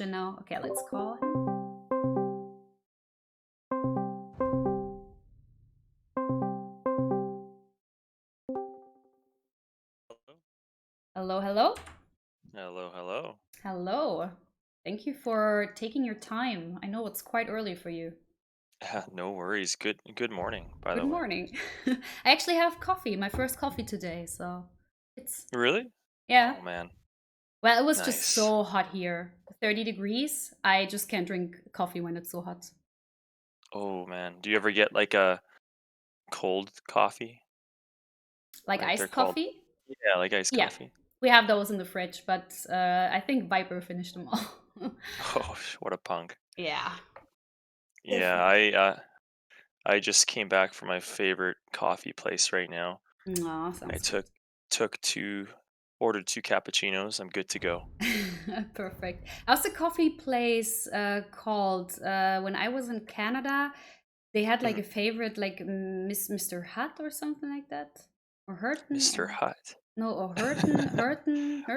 now. Okay, let's call. Hello, hello. Hello, hello. Hello. Thank you for taking your time. I know it's quite early for you. No worries. Good morning, by Good the way. morning. I actually have coffee, my first coffee today, so it's Really? yeah. Oh man, Well, it was just nice. so hot here. 30 degrees. I just can't drink coffee when it's so hot. Oh man, do you ever get like a cold coffee? Like Like they're iced called, coffee? yeah, like iced Yeah. coffee. We have those in the fridge, but I think Viper finished them all. Oh, what a punk. Yeah. Yeah, I just came back from my favorite coffee place right now. Aw, I sounds good. took two, ordered two cappuccinos. I'm good to go. Perfect. How's the coffee place called? When I was in Canada, they had like Mhm. a favorite, like Mr. Hut or something like that, or Hurton, Mr. or Hut. no, or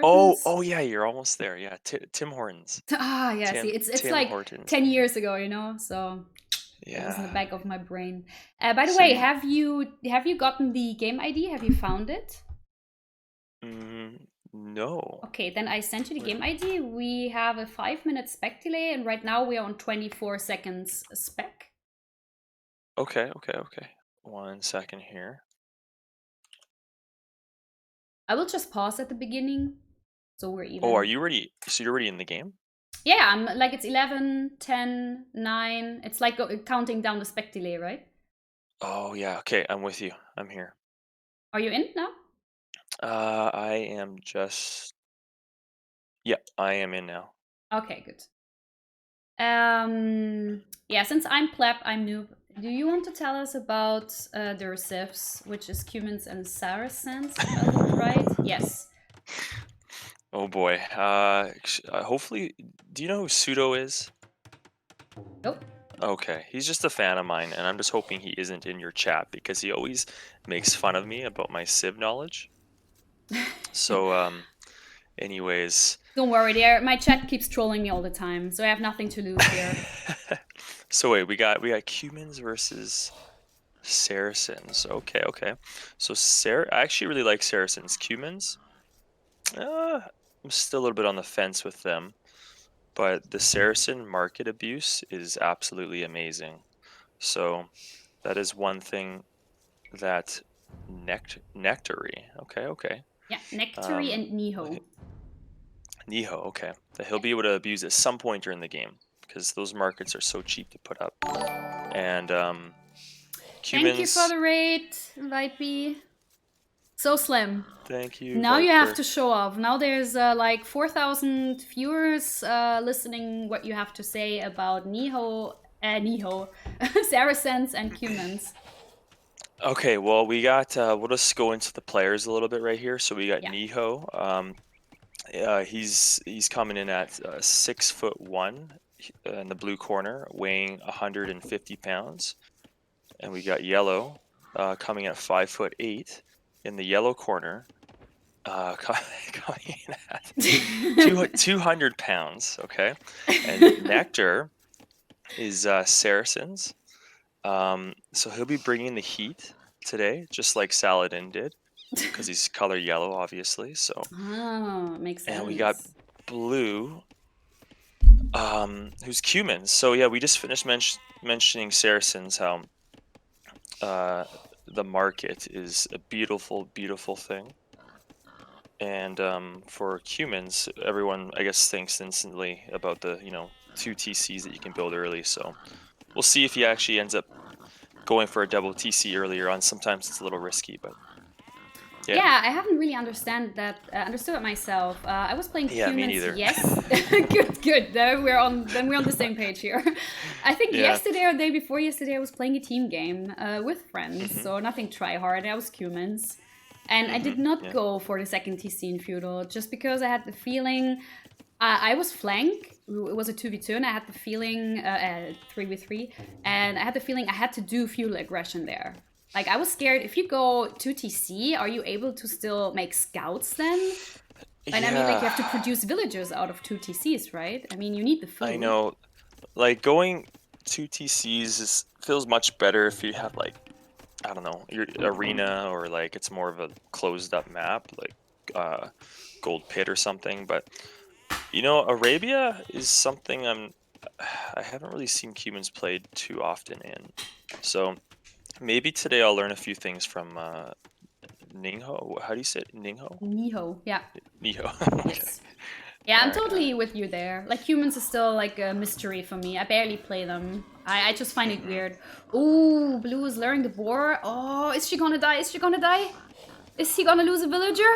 Oh, Hurton's. oh yeah, you're almost there. Yeah, Tim Hortons. Ah, yeah. See, it's Tim like Hortons. 10 years ago, you know. So it was in the Yeah. back of my brain. By the So way, you, have you gotten the game ID? Have you found it? no. Okay, then I sent you the Where? game ID. We have a 5 minute spec delay, and right now we are on 24 seconds spec. Okay, okay, okay. 1 second here. I will just pause at the beginning, so we're Oh, are even. you ready? So you're already in the game? Yeah, I'm like it's 11, 10, 9. It's like counting down the spec delay, right? Oh yeah, okay, I'm with you. I'm here. Are you in now? I am just, yep, I am in now. Okay, good. Yeah, since I'm pleb, I'm noob. Do you want to tell us about the recifs, which is Cumans and Saracens, if I looked right? Yes. Oh boy. Hopefully, do you know who Pseudo is? Nope. Okay, he's just a fan of mine, and I'm just hoping he isn't in your chat because he always makes fun of me about my Civ knowledge. So, anyways, Don't worry, my chat keeps trolling me all the time, so I have nothing to lose here. so wait, we got Cumans versus Saracens. Okay, okay. So I actually really like Saracens. Cumans, I'm still a little bit on the fence with them, but the Saracen market abuse is absolutely amazing. So that is one thing that Nectary. Okay, okay. Yeah, Nectary Um, and Niho. Niho. Okay, that he'll Yeah. be able to abuse at some point during the game because those markets are so cheap to put up. And Thank you for Cumans. the raid, Vipey. So slim. Thank you, Now you have Viper. to show off. Now there's like 4,000 viewers listening what you have to say about Niho, Saracens and Cumans. Okay, well, we got, we'll just go into the players a little bit right here. So we got Yeah. Niho. He's coming in at 6'1" in the blue corner, weighing 150 pounds. And we got Yellow coming at 5'8" in the yellow corner, coming in at 200 pounds. Okay, and Nectar is Saracens. So he'll be bringing the heat today, just like Saladin did, because he's color yellow, obviously. So, Oh, makes and we got sense. Blue, who's Cumans. So yeah, we just finished mentioning Saracens, how uh, the market is a beautiful, beautiful thing. And for Cumans, everyone, I guess, thinks instantly about the, two TCs that you can build early. So we'll see if he actually ends up going for a double TC earlier on. Sometimes it's a little risky, but yeah. Yeah, I haven't really understood it myself. I was playing Yeah, me Cumans, neither. yes. Good, good. Then we're on the same page here. I think Yeah. yesterday or the day before yesterday I was playing a team game with friends, Mhm. so nothing try hard. I was Cumans. And I did Mhm. not Yeah. go for the second TC in Feudal just because I had the feeling I was flank. It was a 2v2, and I had the feeling 3v3, and I had the feeling I had to do feudal aggression there. Like I was scared if you go 2TC, are you able to still make scouts then? And I mean, like, you have to Yeah, produce villagers out of 2 TCs, right? I mean, you need the I food. know. Like going 2 TCs feels much better if you have like, I don't know, your arena, or like it's more of a closed up map, like uh Gold Pit or something. But Arabia is something I haven't really seen humans played too often in. So maybe today I'll learn a few things from Ningho. How do you say it? Ningho? Niho, yeah. Niho. Okay. Yes. Yeah, All I'm right. All totally right. with you there. Like, humans is still like a mystery for me. I barely play them. I just find it Mm-hmm. weird. Ooh, Blue is luring the boar. Oh, is she gonna die? Is she gonna die? Is he gonna lose a villager?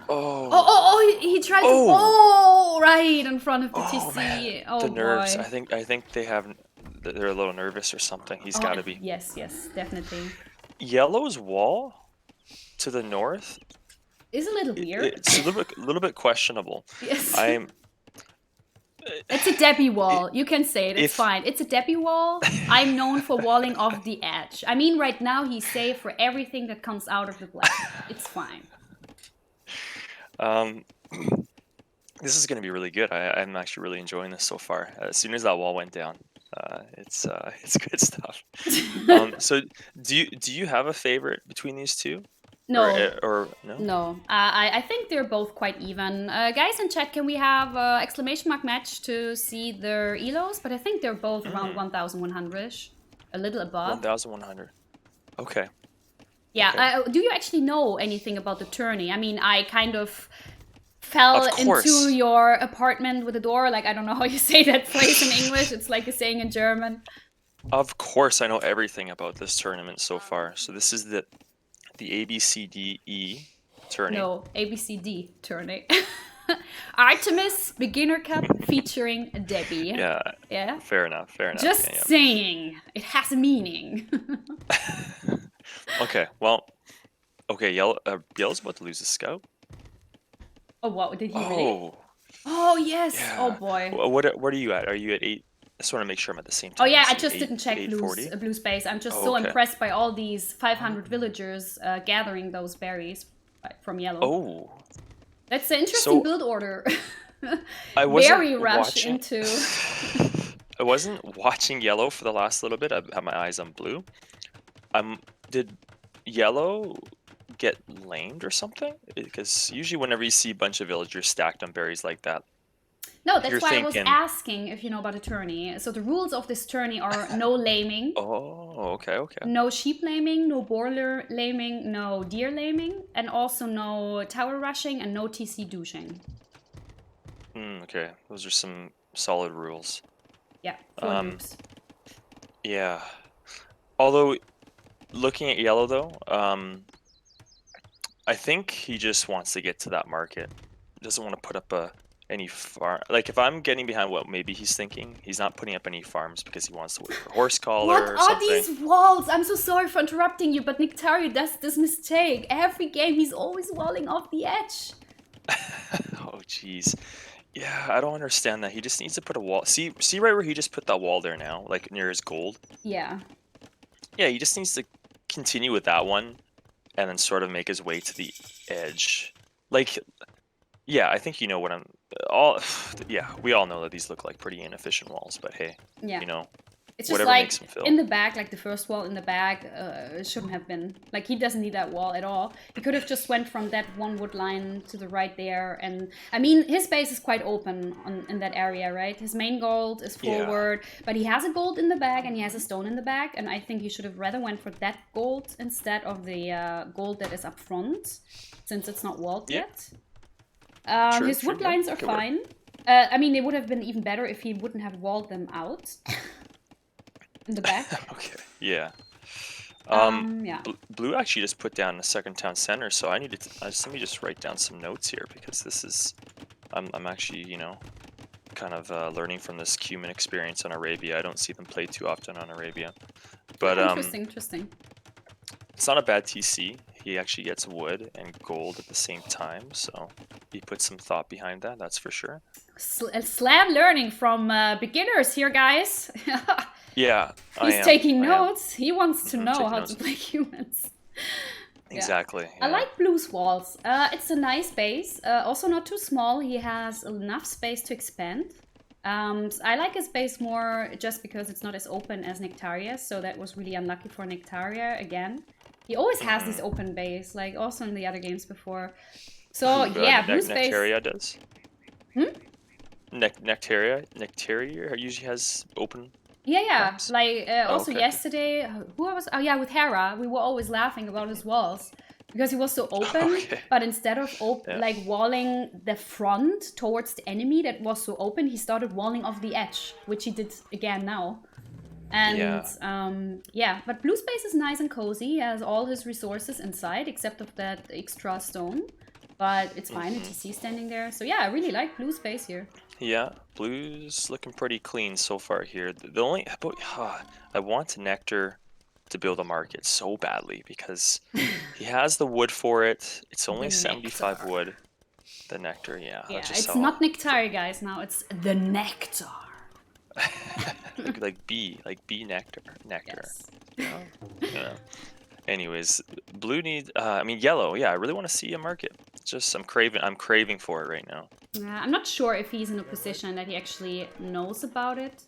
Oh, Oh. oh, oh, he tried to. Oh. Oh, right in front of the Oh man. TC. Oh The nerves. boy. I think they're a little nervous or something. He's Oh, got to be. yes, yes, definitely. Yellow's wall to the north. Is a little weird. It's a little bit questionable. Yes. I'm. It's a Debbie It, wall. You can say it. It's if fine. It's a Debbie wall. I'm known for walling off the edge. I mean, right now he's safe for everything that comes out of the black. It's fine. um, this is going to be really good. I'm actually really enjoying this so far. As soon as that wall went down, it's good stuff. So do you have a favorite between these two, No, or no? no. I think they're both quite even. Guys in chat, can we have exclamation mark match to see their elos? But I think they're both around Mm, 1,100, a little above. 1,100. Okay. Yeah. Okay. Do you actually know anything about the tourney? I mean, I kind of fell Of into course. your apartment with a door. Like, I don't know how you say that phrase in English. It's like a saying in German. Of course, I know everything about this tournament so far. So this is the ABCDE tourney. No, ABCD tourney. Artemis Beginner Cup featuring Debbie. Yeah. Yeah. Fair enough. Fair enough. Just Yeah. saying. It has a meaning. Yeah. Okay. Well. Okay. Yellow's about to lose a scout. Oh, wow. Did he really? Oh. Oh, yes. Oh, Yeah. boy. What are you at? Are you at 8? I just want to make sure I'm at the same Oh, time yeah. as I you. just 8 didn't check Blue's 840. Blue Space. I'm just Oh, so okay. impressed by all these 500 villagers gathering those berries from Yellow. Oh. That's an interesting So build order. I wasn't Berry rush watching. into. I wasn't watching Yellow for the last little bit. I had my eyes on Blue. Did Yellow get lamed or something? Because usually whenever you see a bunch of villagers stacked on berries like that, No, you're that's why I was thinking, asking if you know about a tourney. So the rules of this tourney are no laming, oh, okay, okay. no sheep laming, no boar laming, no deer laming, and also no tower rushing and no TC douching. Okay, those are some solid rules. Yeah, for Um, noobs. yeah. Although looking at Yellow though, I think he just wants to get to that market. Doesn't want to put up any farm. Like if I'm getting behind what maybe he's thinking, he's not putting up any farms because he wants to wait for horse What collar or are something. these walls? I'm so sorry for interrupting you, but Nictario does this mistake. Every game he's always walling off the edge. Oh jeez. Yeah, I don't understand that. He just needs to put a wall. See right where he just put that wall there now, like near his gold. Yeah. Yeah, he just needs to continue with that one, and then sort of make his way to the edge. Like, yeah, I think you know what I'm. All, yeah, we all know that these look like pretty inefficient walls, but hey, Yeah. you know, It's just whatever makes like him feel. in the back, like the first wall in the back, it shouldn't have been. Like he doesn't need that wall at all. He could have just went from that one wood line to the right there. And I mean, his base is quite open in that area, right? His main gold is Yeah. forward, but he has a gold in the back and he has a stone in the back. And I think he should have rather went for that gold instead of the gold that is up front, since it's not walled Yeah. yet. True, His true, wood yeah, lines are could work. fine. I mean, they would have been even better if he wouldn't have walled them out in the back. Okay. Yeah. Yeah. Blue actually just put down a second town center, so I needed to, let me just write down some notes here because this is, I'm actually, kind of learning from this cumin experience on Arabia. I don't see them played too often on Arabia, but Interesting. it's not a bad TC. He actually gets wood and gold at the same time, so he put some thought behind that. That's for sure. Slam learning from beginners here, guys. Yeah, He's taking I am. notes. He wants to know Taking how notes. to play humans. exactly. I Yeah. like Blue's walls. It's a nice base. Also not too small. He has enough space to expand. I like his base more just because it's not as open as Nectaria's, so that was really unlucky for Nectaria again. He always has this open base, like also in the other games before. So Who yeah, Blue's base. Nectaria does? Nectaria usually has open Yeah. maps. Like Oh, also okay. yesterday, who I was? Oh yeah, with Hera, we were always laughing about his walls because he was so open. Okay. But instead of Yeah. like walling the front towards the enemy that was so open, he started walling off the edge, which he did again now. And Yeah. but Blue Space is nice and cozy. He has all his resources inside except of that extra stone. But it's fine, it's TC standing there. So yeah, I really like Blue Space here. Yeah, Blue's looking pretty clean so far here. The only I want Nectar to build a market so badly because he has the wood for it. It's only The 75 nectar. wood. The Nectar, yeah. That's Yeah, just it's how not Nectar, guys. Now it's the nectar. like bee nectar. Yes. Yeah. Yeah. Anyways, blue needs I mean yellow, yeah, I really want to see a market. It's just I'm craving for it right now. I'm not sure if he's in a position that he actually knows about it.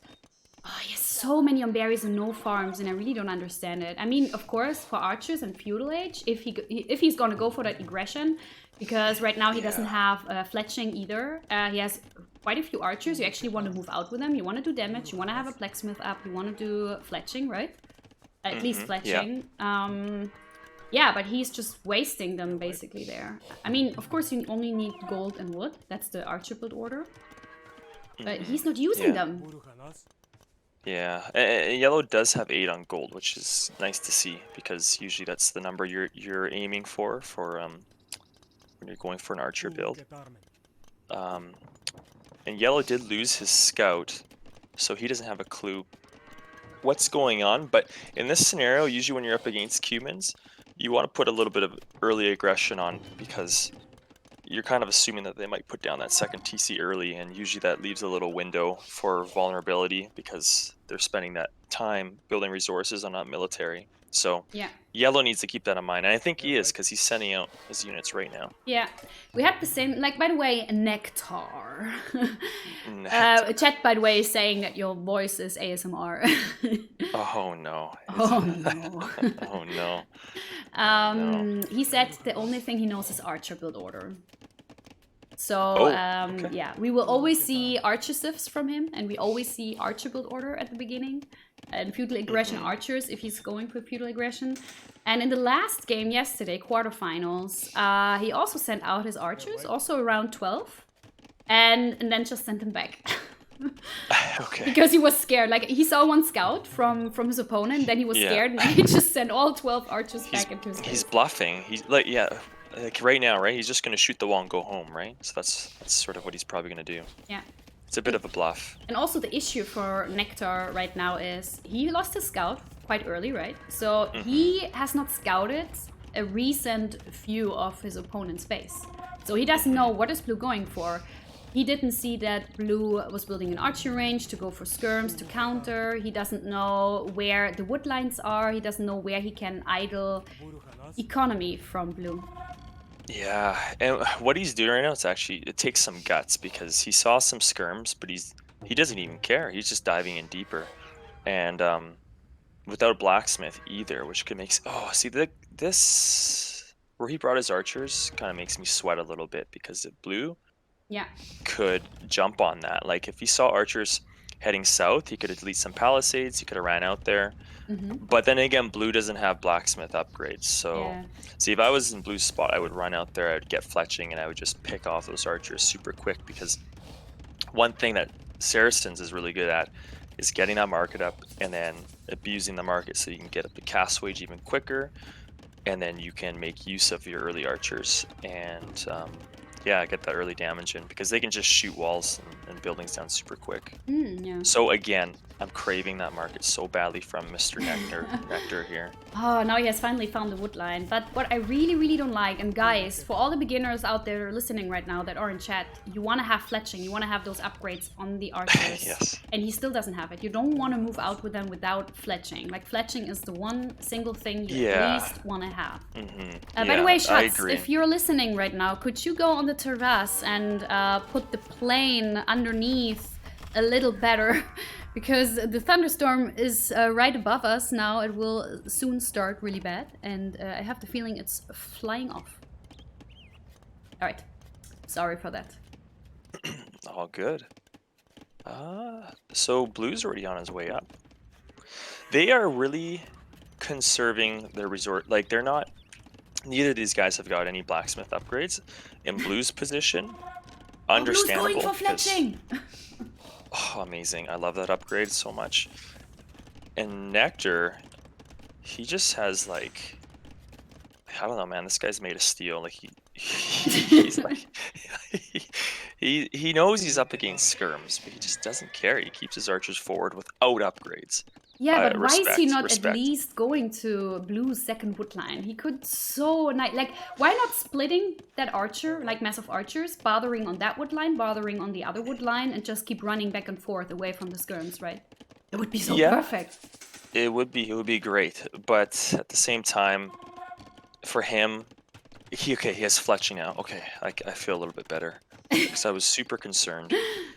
Oh, he has so many on berries and no farms, and I really don't understand it. I mean, of course, for archers and feudal age, if he's gonna go for that aggression, because right now he doesn't have fletching either. He has quite a few archers. You actually want to move out with them. You want to do damage. You want to have a blacksmith up. You want to do fletching, right? At least fletching. Yeah, but he's just wasting them basically there. I mean, of course, you only need gold and wood. That's the archer build order. But he's not using them. Yeah, and yellow does have 8 on gold, which is nice to see because usually that's the number you're aiming for when you're going for an archer build. And yellow did lose his scout, so he doesn't have a clue what's going on. But in this scenario, usually when you're up against Cumans, you want to put a little bit of early aggression on because you're kind of assuming that they might put down that second TC early, and usually that leaves a little window for vulnerability because they're spending that time building resources on that military. So Yeah. yellow needs to keep that in mind, and I think he is because he's sending out his units right now. Yeah, we had the same, like, by the way, nectar. Nectar. Chat, by the way, is saying that your voice is ASMR. Oh no. Oh no. Oh no. He said the only thing he knows is archer build order. So, okay. yeah, we will always see archer sifs from him, and we always see archer build order at the beginning. And feudal aggression archers if he's going for feudal aggression. And in the last game yesterday, quarterfinals, he also sent out his archers, also around 12, and then just sent them back. Okay. Because he was scared. Like, he saw one scout from his opponent, then he was scared, and he just sent all 12 archers back into his base. He's bluffing. He's like, yeah, like right now, right? He's just gonna shoot the wall and go home, right? So that's sort of what he's probably gonna do. Yeah. It's a bit of a bluff. And also the issue for Nectar right now is he lost his scout quite early, right? So he has not scouted a recent view of his opponent's base. So he doesn't know what is blue going for. He didn't see that blue was building an archer range to go for skirms to counter. He doesn't know where the wood lines are. He doesn't know where he can idle economy from blue. Yeah, and what he's doing right now, it takes some guts because he saw some skirms, but he doesn't even care. He's just diving in deeper, and without a blacksmith either, which could make this where he brought his archers kind of makes me sweat a little bit because if blue could jump on that, like if he saw archers heading south, he could have deleted some palisades. He could have ran out there. But then again, blue doesn't have blacksmith upgrades. So, see, if I was in blue's spot, I would run out there, I would get fletching, and I would just pick off those archers super quick. Because one thing that Saracens is really good at is getting that market up and then abusing the market so you can get up to cast wage even quicker, and then you can make use of your early archers. And yeah, get that early damage in because they can just shoot walls and buildings down super quick. Yeah. So again, I'm craving that market so badly from Mr. Nectar here. Oh, now he has finally found the wood line. But what I really, really don't like, and guys, for all the beginners out there listening right now that are in chat, you want to have fletching. You want to have those upgrades on the archers. Yes. And he still doesn't have it. You don't want to move out with them without fletching. Like, fletching is the one single thing you at least want to have. By the way, Schatz, if you're listening right now, could you go on the terrace and put the plane underneath a little better? Because the thunderstorm is right above us now. It will soon start really bad. And I have the feeling it's flying off. All right. Sorry for that. All good. So Blue's already on his way up. They are really conserving their resort. Like, they're not... Neither of these guys have got any blacksmith upgrades. In Blue's position, understandable. Blue's going for fletching! Oh, amazing. I love that upgrade so much. And Nectar, he just has, like... I don't know, man. This guy's made of steel. Like, he's like... he knows he's up against skirms, but he just doesn't care. He keeps his archers forward without upgrades. Yeah, but why is he not at least going to Blue's second wood line? He could so nice. Like, why not splitting that archer, like massive archers, bothering on that wood line, bothering on the other wood line, and just keep running back and forth away from the skirms, right? It would be so perfect. It would be great, but at the same time, for him, he has fletching now. Okay, I feel a little bit better because I was super concerned.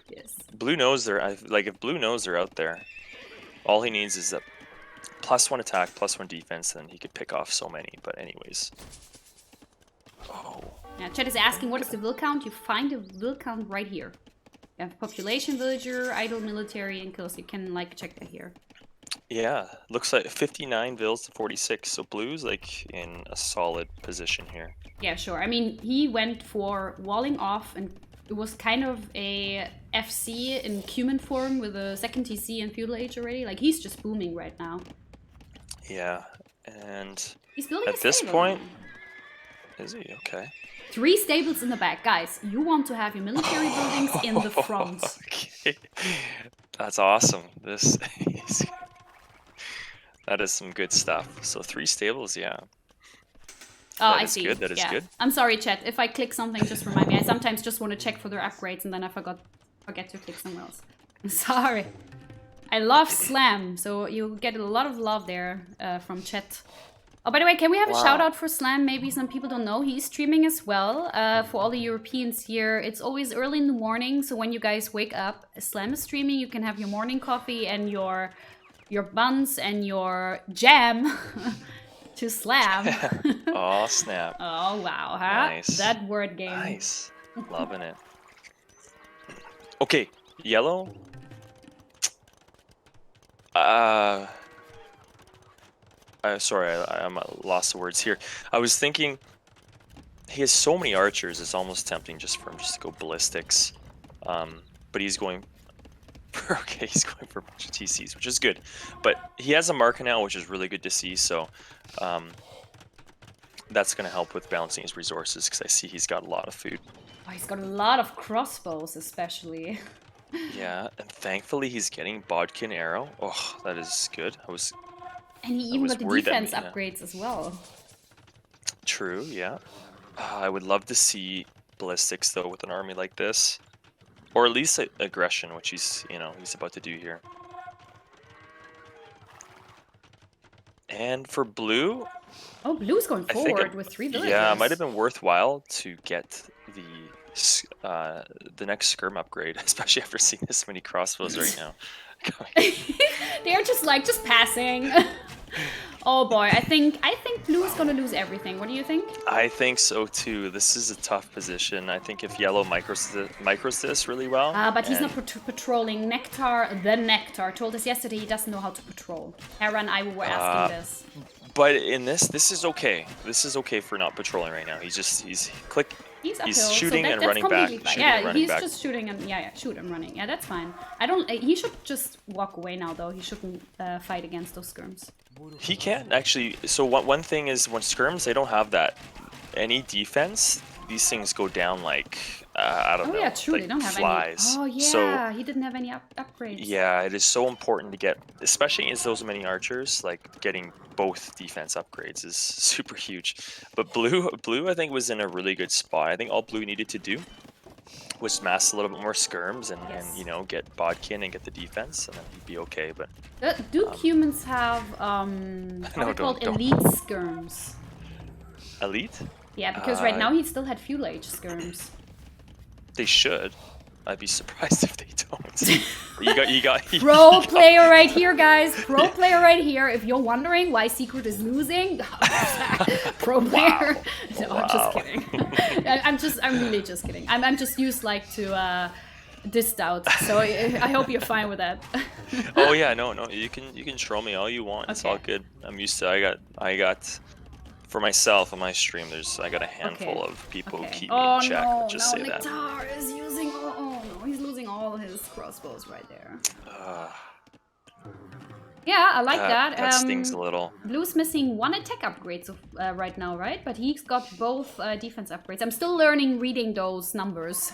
Yes. Blue knows if Blue knows they're out there. All he needs is a +1 attack, +1 defense, and he could pick off so many. But anyways. Oh. Yeah, chat is asking what is the will count. You find the will count right here. You have population, villager, idle, military, and kills. You can check that here. Yeah, looks like 59 vills to 46. So Blue's like in a solid position here. Yeah, sure. I mean, he went for walling off, and it was kind of a FC in Cumin form with a second TC in Feudal Age already. Like, he's just booming right now. Yeah, and he's building at this point, is he? Okay. 3 stables in the back. Guys, you want to have your military buildings in the front. Okay. That's awesome. That is some good stuff. So 3 stables, yeah. Oh, I see. Good. That is good. I'm sorry, chat. If I click something, just remind me. I sometimes just want to check for their upgrades, and then I forget to click somewhere else. I'm sorry. I love Slam, so you get a lot of love there from chat. Oh, by the way, can we have a shout out for Slam? Maybe some people don't know. He's streaming as well. For all the Europeans here, it's always early in the morning, so when you guys wake up, Slam is streaming. You can have your morning coffee and your buns and your jam. To Slam. Oh, snap. Oh, wow, huh? Nice. That word game. Nice. Loving it. Okay, yellow. Sorry, I'm lost the words here. I was thinking he has so many archers, it's almost tempting just for him to go ballistics. But he's going... he's going for a bunch of TCs, which is good. But he has a marker now, which is really good to see, so that's going to help with balancing his resources, because I see he's got a lot of food. Oh, he's got a lot of crossbows, especially. Yeah, and thankfully he's getting Bodkin arrow. Oh, that is good. And he even got the defense upgrades as well. True, yeah. I would love to see ballistics, though, with an army like this. Or at least aggression, which he's about to do here. And for Blue... Oh, Blue's going forward with 3 villagers. Yeah, it might have been worthwhile to get the next skirm upgrade, especially after seeing this many crossbows right now. They're just passing. Oh boy, I think Blue's gonna lose everything. What do you think? I think so too. This is a tough position. I think if Yellow micros this really well. But he's not patrolling. The Nectar told us yesterday he doesn't know how to patrol. Hera and I were asking this. But in this is okay. This is okay for not patrolling right now. He's shooting and running back. Just shooting and shoot and running. Yeah, that's fine. He should just walk away now, though. He shouldn't fight against those skirms. He can actually. So one thing is when skirms, they don't have that any defense. these things go down like I don't Oh know, yeah, true. They like don't have flies. any. Oh So yeah, he didn't have any upgrades. yeah, it is so important to get, especially as those many archers, like getting both defense upgrades is super huge. But blue, I think was in a really good spot. I think all blue needed to do was mass a little bit more skirms and Yes. you know, get bodkin and get the defense, and then he'd be okay. But Do um, humans have how are no, they called, don't elite skirms? elite. Yeah, because right Uh, now he still had fuel age skirms. they should. I'd be surprised if they don't. you got Pro player right here, guys. Pro player right here. If you're wondering why Secret is losing, pro player. Wow. No, I'm just kidding. I'm really just kidding. I'm just used like to dissed out. So I hope you're fine with that. Oh yeah, no, you can troll me all you want. It's all Okay. good. I'm used to. I got for myself on my stream. I got a handful Okay. of people who Okay. keep me Oh in check. no, Let's just no, say that. Nectar is using all. Oh no, he's losing all his crossbows right there. Yeah, I like that. That stings a little. Blue's missing one attack upgrade right now, right? But he's got both defense upgrades. I'm still learning reading those numbers.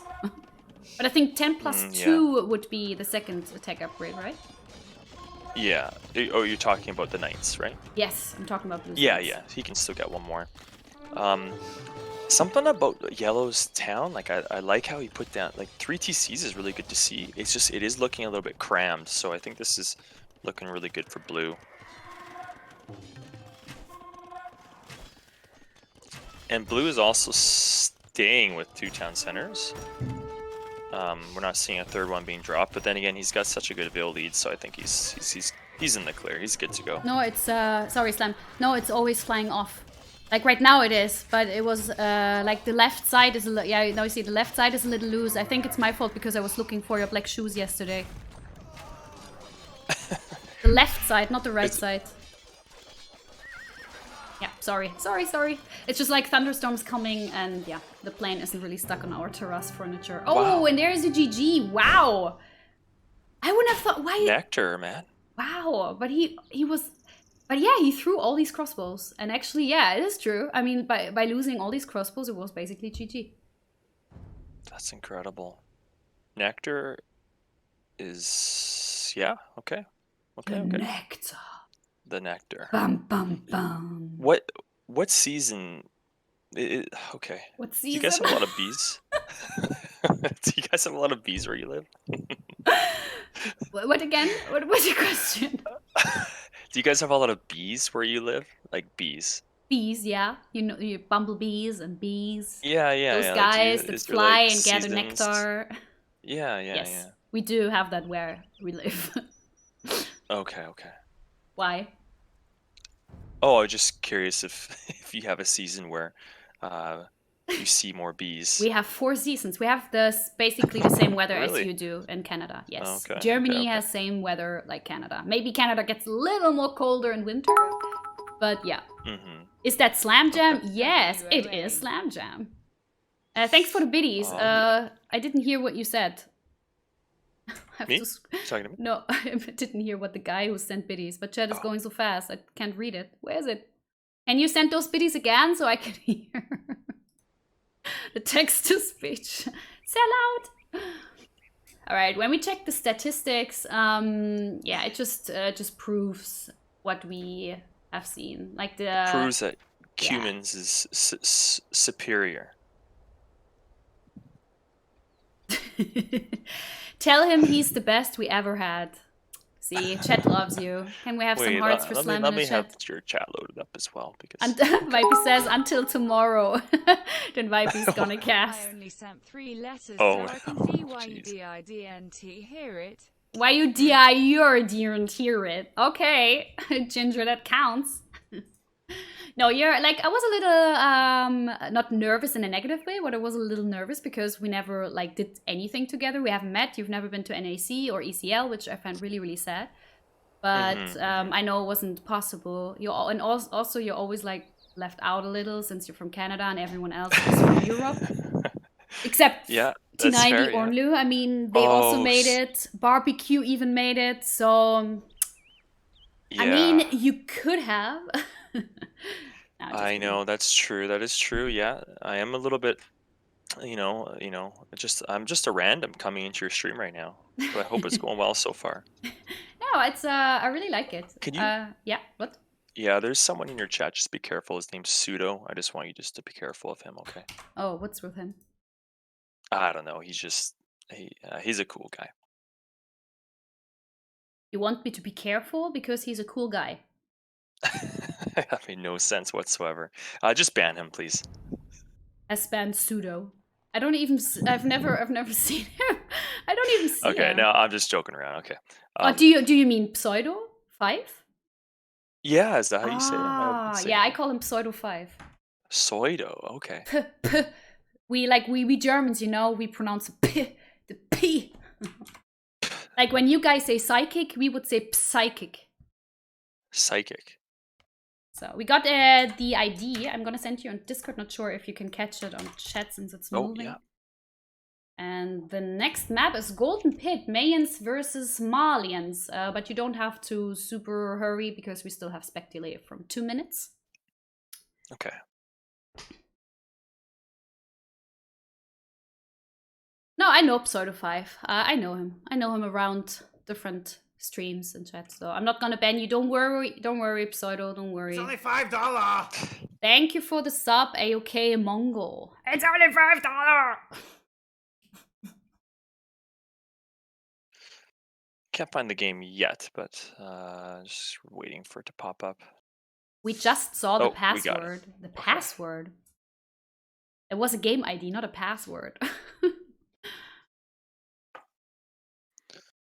But I think 10 plus 2 would be the second attack upgrade, right? Yeah. Oh, you're talking about the knights, right? Yes, I'm talking about Blue's Yeah, knights. yeah. He can still get one more. Something about Yellow's town, like I like how he put down like 3 TCs is really good to see. It's just it is looking a little bit crammed, so I think this is looking really good for blue. And blue is also staying with 2 town centers. We're not seeing a third one being dropped, but then again, he's got such a good Vil lead, so I think he's in the clear. He's good to go. No, it's sorry, Slam. No, it's always flying off. Like right now it is, but it was like the left side is yeah. Now you see the left side is a little loose. I think it's my fault because I was looking for your black shoes yesterday. The left side, not the right side. Yeah, sorry. It's just like thunderstorms coming, and yeah, the plane isn't really stuck on our terrace furniture. Oh, Wow. and there's a GG. Wow. I wouldn't have thought. Why? Nectar, man. Wow, but he was. But yeah, he threw all these crossbows, and actually, yeah, it is true. I mean, by losing all these crossbows, it was basically GG. That's incredible. Nectar is okay. Nectar. The nectar. Bum bum bum. What season? Okay. What season? Do you guys have a lot of bees? Do you guys have a lot of bees where you live? What again? What was your question? Do you guys have a lot of bees where you live? Like bees? Bees, yeah. You know, you bumblebees and bees. Yeah. Those Like, guys that is there, fly like, and gather seasons? nectar. Yeah. Yes, we do have that where we live. Okay. Why? Oh, I was just curious if you have a season where you see more bees. We have 4 seasons. We have basically the same weather Really? as you do in Canada. Yes. Okay, Germany okay. has same weather like Canada. Maybe Canada gets a little more colder in winter, but yeah. Is that Slam Jam? Yes, it is Slam Jam. Thanks for the biddies. I didn't hear what you said. Me? Talking to me? No, I didn't hear what the guy who sent biddies, but chat is going so fast, I can't read it. Where is it? Can you send those biddies again so I can hear the text-to-speech? Sell out! Alright, when we check the statistics, yeah, it just proves what we have seen. Like proves that humans is superior. Tell him he's the best we ever had. See, chat loves you. Can we have some hearts for Slam in the chat? Let me have your chat loaded up as well, because And Vipey says until tomorrow. Then Vipey's gonna cast. I only sent 3 letters, Oh, so I can see why you didn't hear it. Why you didn't hear it? Okay, Ginger, that counts. No, you're like, I was a little not nervous in a negative way, but I was a little nervous because we never like did anything together. We haven't met. You've never been to NAC or ECL, which I find really, really sad. But I know it wasn't possible. And also you're always like left out a little since you're from Canada and everyone else is from Europe. Except T90 Ornlu. Yeah. I mean, they also made it. Barbecue even made it. So, I mean, you could have. I know, that's true. That is true. Yeah, I am a little bit I'm just a random coming into your stream right now, but I hope it's going well so far. No, it's I really like it. Can you? Yeah, what? Yeah, there's someone in your chat. Just be careful. His name's Pseudo. I just want you just to be careful of him. Okay. Oh, what's with him? I don't know. He's a cool guy. You want me to be careful because he's a cool guy. That made no sense whatsoever. Just ban him, please. S-band Pseudo. I don't even. I've never seen him. I don't even see Okay, him. no, I'm just joking around. Okay. Do you mean Pseudo 5? Yeah, is that how you say it? I would say Yeah, I call him Pseudo 5. Pseudo. Okay. We Germans, we pronounce the P. Like when you guys say psychic, we would say psychic. Psychic. So we got the ID. I'm gonna send you on Discord. Not sure if you can catch it on chat since it's moving. Yeah. And the next map is Golden Pit, Mayans versus Malians. But you don't have to super hurry because we still have spec delay from 2 minutes. Okay. No, I know Pseudo 5. I know him. I know him around different streams and chat. So I'm not gonna ban you. Don't worry, Pseudo. Don't worry. It's only $5. Thank you for the sub, AOK Mongol. It's only $5. Can't find the game yet, but just waiting for it to pop up. We just saw the Oh, we got it. password. The password. It was a game ID, not a password.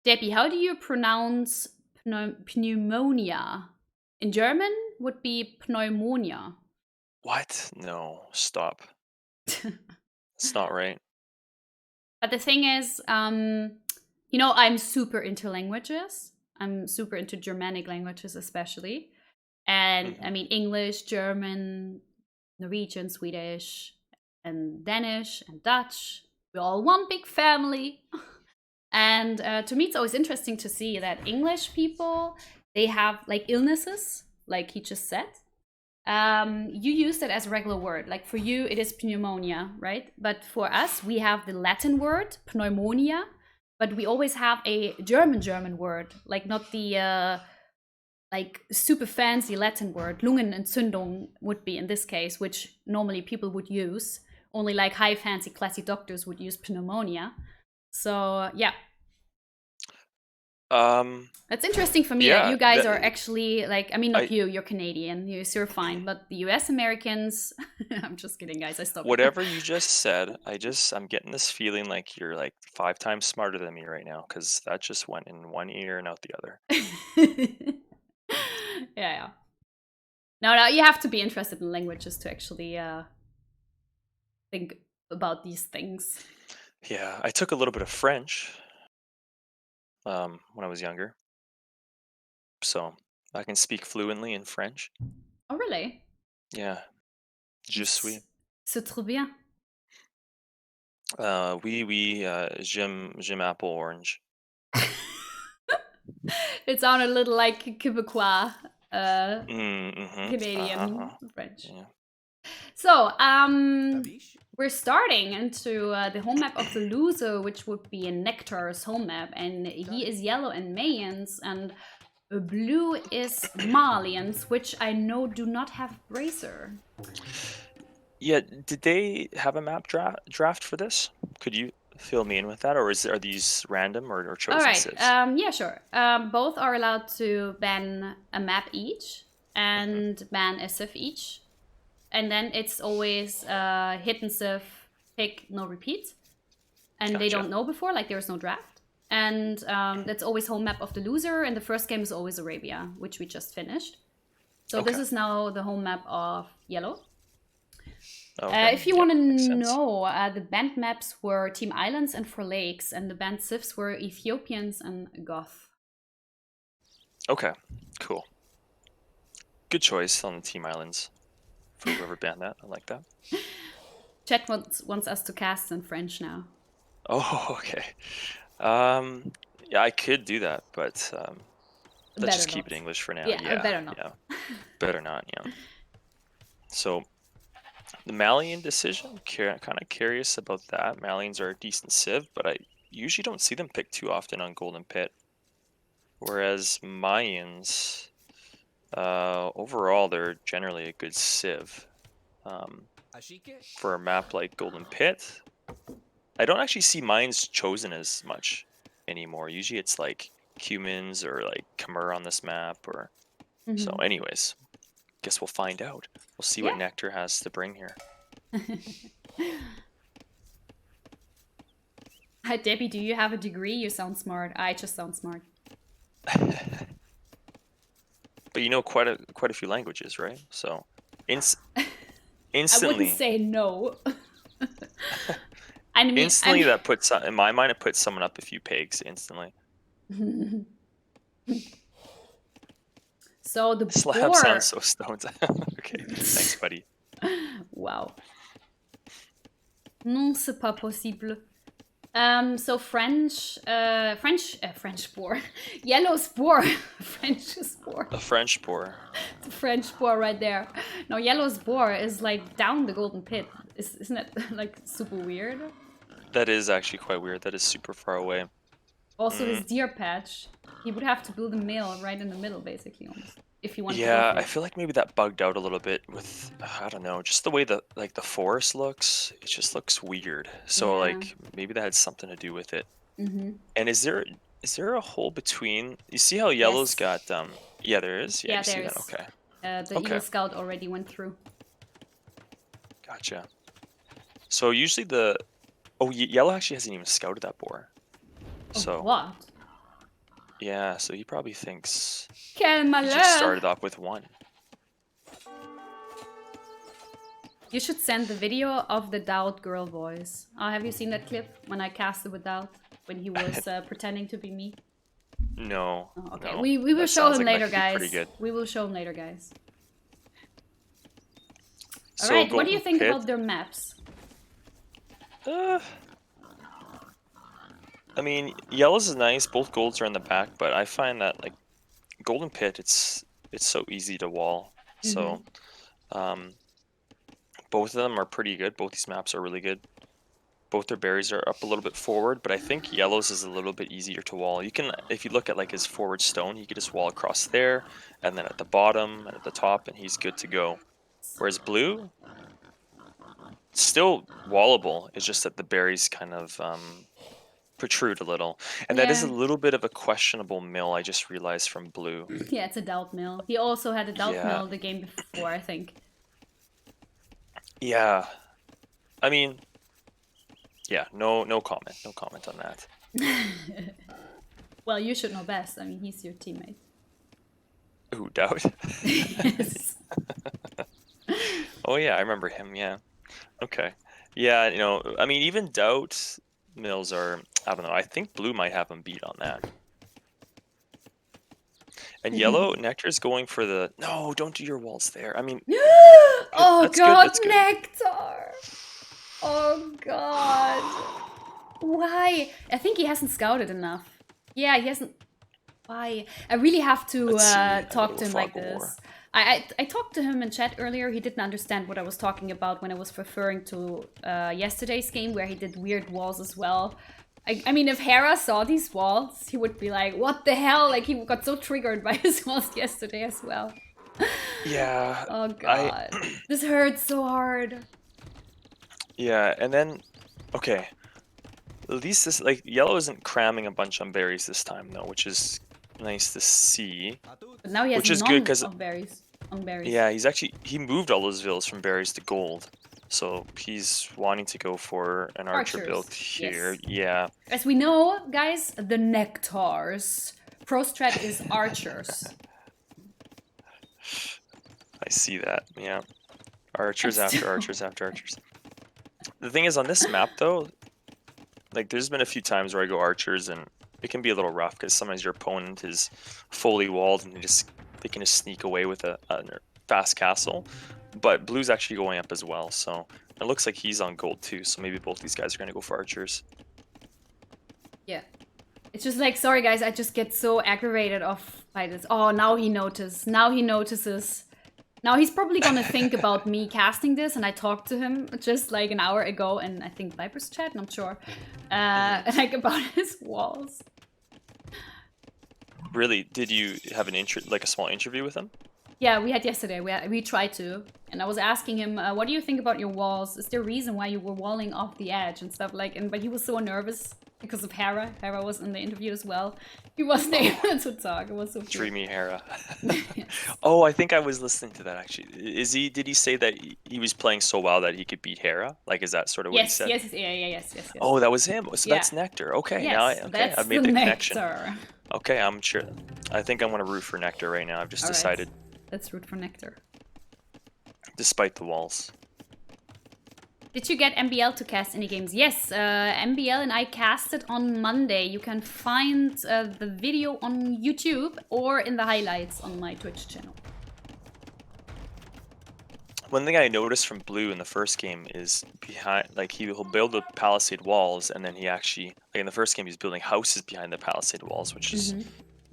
Debbie, how do you pronounce pneumonia? In German would be pneumonia. What? No, stop. It's not right. But the thing is, I'm super into languages. I'm super into Germanic languages, especially. And I mean, English, German, Norwegian, Swedish, and Danish, and Dutch. We're all one big family. And to me, it's always interesting to see that English people, they have like illnesses, like he just said. You use that as a regular word. Like for you, it is pneumonia, right? But for us, we have the Latin word, pneumonia. But we always have a German word, like not the like super fancy Latin word. Lungenentzündung would be in this case, which normally people would use. Only like high fancy classy doctors would use pneumonia. So yeah. That's interesting for me that you guys are actually like, I mean, not you, you're Canadian, you're fine, but the US Americans, I'm just kidding, guys, I stopped. Whatever you just said, I'm getting this feeling like you're like 5 times smarter than me right now, because that just went in one ear and out the other. Yeah. No, you have to be interested in languages to actually think about these things. Yeah, I took a little bit of French when I was younger, so I can speak fluently in French. Oh, really? Yeah. Je suis. C'est trop bien. Oui, j'aime apple orange. It sounded a little like Quebecois, Canadian French. Yeah. So, we're starting into the home map of the loser, which would be a Nectar's home map, and he is yellow and Mayans, and blue is Malians, which I know do not have Bracer. Yeah, did they have a map draft for this? Could you fill me in with that, or are these random or chosen? All right. Civs? Yeah, sure. Both are allowed to ban a map each and ban a civ each. And then it's always hit and civ, pick, no repeat. And they don't know before, like there's no draft. And that's always home map of the loser. And the first game is always Arabia, which we just finished. So this is now the home map of yellow. Okay. If you want to know, the banned maps were Team Islands and For Lakes, and the banned civs were Ethiopians and Goth. Okay, cool. Good choice on the Team Islands. For whoever banned that, I like that. Chat wants us to cast in French now. Oh, okay. Yeah, I could do that, but let's just keep it English for now. Yeah, better not. Yeah, better not. Yeah. So, The Malian decision, kind of curious about that. Malians are a decent civ, but I usually don't see them picked too often on Golden Pit. Whereas Mayans, overall, they're generally a good civ. For a map like Golden Pit, I don't actually see Mayans chosen as much anymore. Usually it's like Cumans or like Khmer on this map. Or So anyways, guess we'll find out. We'll see what Yeah. Nectar has to bring here. Debbie, do you have a degree? You sound smart. I just sound smart. But you know quite a few languages, right? So I instantly, wouldn't say no. I mean, instantly that puts, in my mind, it puts someone up a few pegs instantly. So the Slab boar. sounds so stoned. Okay, thanks, buddy. Wow. Non, c'est pas possible. So French boar. Yellow spore. French spore. A French boar. It's a French spore right there. No, yellow spore is like down the Golden Pit. Isn't it like super weird? That is actually quite weird. That is super far away. Also, his deer patch. He would have to build a mill right in the middle, basically, almost. If you want to Yeah, go for I it. feel like maybe that bugged out a little bit with, I don't know, just the way the forest looks. It just looks weird. So Yeah. like maybe that had something to do with it. Mm-hmm. And is there a hole between? You see how yellow's Yes. got Yeah, there is. Yeah, Yeah, you see that. there's. Okay, The okay, Eagle Scout already went through. gotcha. So usually yellow actually hasn't even scouted that boar. So Oh, what? yeah, so he probably thinks Quel he malheur! just started off with one. You should send the video of the Doubt girl voice. Oh, have you seen that clip when I casted with Doubt? When he was pretending to be me? No. Oh, okay, no. we will That show sounds him like later, that could be guys. pretty good. We will show him later, guys. So Alright, what do you Golden think Pit, about their maps? I mean, yellows is nice. Both golds are in the back, but I find that like Golden Pit, it's so easy to wall. So, both of them are pretty good. Both these maps are really good. Both their berries are up a little bit forward, but I think yellows is a little bit easier to wall. You can, if you look at like his forward stone, he could just wall across there, and then at the bottom and at the top, and he's good to go. Whereas blue, still wallable. It's just that the berries kind of protrude a little, and that is a Yeah. little bit of a questionable mill. I just realized from blue. Yeah, it's a Doubt mill. He also had a Doubt Yeah. mill the game before, I think. Yeah, I mean, yeah, no comment, no comment on that. Well, you should know best. I mean, he's your teammate. Ooh, Doubt. Yes. Oh yeah, I remember him. Yeah. Okay. Yeah, you know, I mean, even Doubt mills are, I don't know. I think blue might have him beat on that. And yellow, Nectar's going for the, no, don't do your walls there. I mean, Oh that's god, good, that's good. Nectar! Oh god. Why? I think he hasn't scouted enough. Yeah, he hasn't. Why? I really have to Let's see, talk to him like fog war. this. I talked to him in chat earlier. He didn't understand what I was talking about when I was referring to yesterday's game where he did weird walls as well. I mean, if Hera saw these walls, he would be like, what the hell? Like, he got so triggered by his walls yesterday as well. Yeah. Oh god. This hurts so hard. Yeah, and then, okay. At least this, like, yellow isn't cramming a bunch on berries this time, though, which is nice to see. But now he has Which is none good, 'cause- of berries. On berries. Yeah, he moved all those villas from berries to gold. So he's wanting to go for an archer Archers, build here. yes. Yeah. As we know, guys, the Nectars. Pro strat is archers. I see that. Yeah. Archers I'm after still- archers after archers. The thing is, on this map, though, like, there's been a few times where I go archers, and it can be a little rough, because sometimes your opponent is fully walled, and they can just sneak away with a fast castle. But blue's actually going up as well, so it looks like he's on gold too, so maybe both these guys are going to go for archers. Yeah. It's just like, sorry guys, I just get so aggravated by this. Oh, now he noticed. Now he notices. Now he's probably gonna think about me casting this, and I talked to him just like an hour ago, and I think Viper's chat, not sure, like about his walls. Really? Did you have an like a small interview with him? Yeah, we had yesterday. We tried to, and I was asking him, "What do you think about your walls? Is there a reason why you were walling off the edge and stuff like?" But he was so nervous because of Hera. Hera was in the interview as well. He wasn't able to talk. It was so cute. Dreamy Hera. Yes. Oh, I think I was listening to that actually. Did he say that he was playing so well that he could beat Hera? Like, is that sort of what he Yes, said? yes. Oh, that was him. So Yeah. that's Nectar. Okay, Yes, now that's I've made the connection. Nectar. Okay, I'm sure. I think I'm gonna root for Nectar right now. I've just All right. decided. Let's root for Nectar. Despite the walls. Did you get MBL to cast any games? Yes, MBL and I casted on Monday. You can find the video on YouTube or in the highlights on my Twitch channel. One thing I noticed from Blue in the first game is behind, like he'll build the palisade walls, and then he actually, like in the first game, he's building houses behind the palisade walls, which is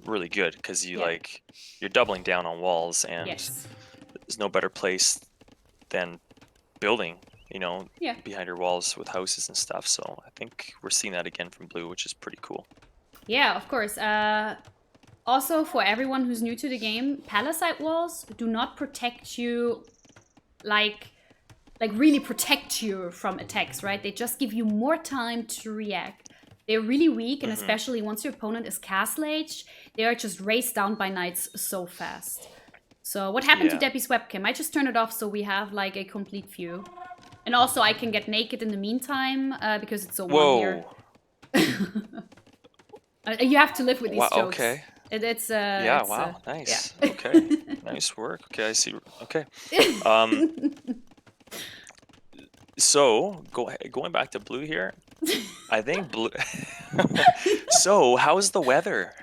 really good because you're doubling down on walls, and there's no better place than building, behind your walls with houses and stuff. So I think we're seeing that again from Blue, which is pretty cool. Yeah, of course. Also, for everyone who's new to the game, palisade walls do not protect you, like really protect you from attacks, right? They just give you more time to react. They're really weak, and especially once your opponent is castle aged, they are just raced down by knights so fast. So what happened to Debbie's webcam? I just turned it off so we have like a complete view. And also I can get naked in the meantime because it's so warm here. You have to live with these jokes. Okay. It's wow, nice. Yeah. Okay, nice work. Okay, I see. Okay. So going back to Blue here, I think Blue. So how's the weather?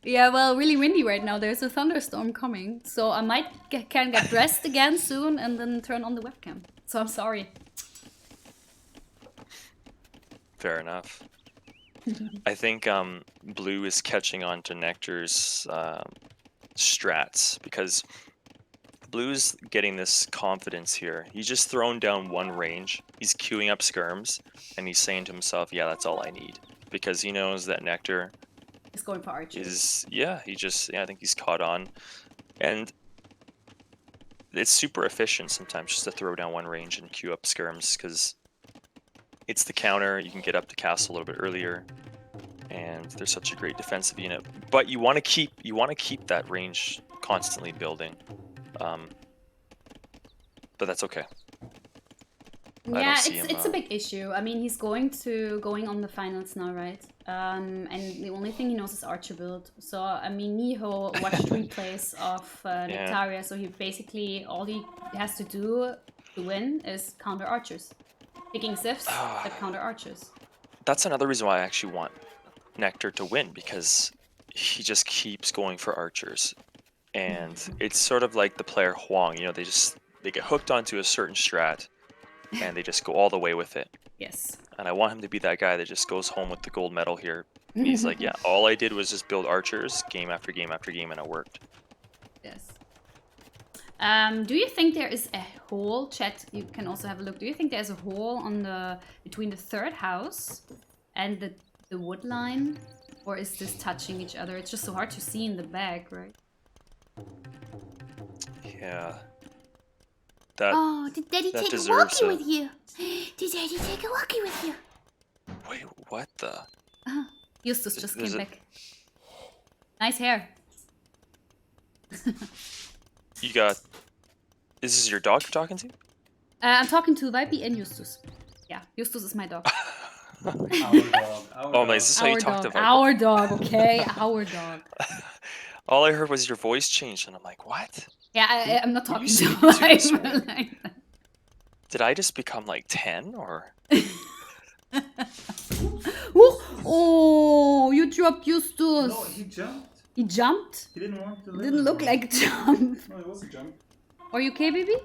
Yeah, well, really windy right now. There's a thunderstorm coming, so I might can get dressed again soon and then turn on the webcam. So I'm sorry. Fair enough. I think Blue is catching on to Nectar's strats because Blue's getting this confidence here. He's just thrown down one range. He's queuing up skirms, and he's saying to himself, "Yeah, that's all I need," because he knows that Nectar is going for archers. I think he's caught on, and it's super efficient sometimes just to throw down one range and queue up skirms because it's the counter. You can get up to castle a little bit earlier, and there's such a great defensive unit. But you want to keep that range constantly building. But that's okay. Yeah, it's a big issue. I mean, he's going on the finals now, right? And the only thing he knows is archer build. So I mean, Niho watched replays of Nectaria, so he basically all he has to do to win is counter archers, picking sifs that counter archers. That's another reason why I actually want Nectar to win, because he just keeps going for archers, and it's sort of like the player Huang. They get hooked onto a certain strat, and they just go all the way with it. Yes. And I want him to be that guy that just goes home with the gold medal here. He's like, yeah, all I did was just build archers game after game after game, and it worked. Yes. Do you think there is a hole, chat? You can also have a look. Do you think there's a hole between the third house and the wood line, or is this touching each other? It's just so hard to see in the back, right? Yeah. Did Daddy take a walkie with you? Did Daddy take a walkie with you? Wait, what the? Justus just came back. Nice hair. Is this your dog you're talking to? I'm talking to Vipey and Justus. Yeah, Justus is my dog. Our dog. Is this how you talk to Viper? Our dog, okay? Our dog. All I heard was your voice changed, and I'm like, what? Yeah, I'm not talking to Viper like that. Did I just become like 10 or? Oh, you dropped Justus. No, he jumped. He jumped? He didn't want to live. Didn't look like a jump. No, it was a jump. Are you okay, baby?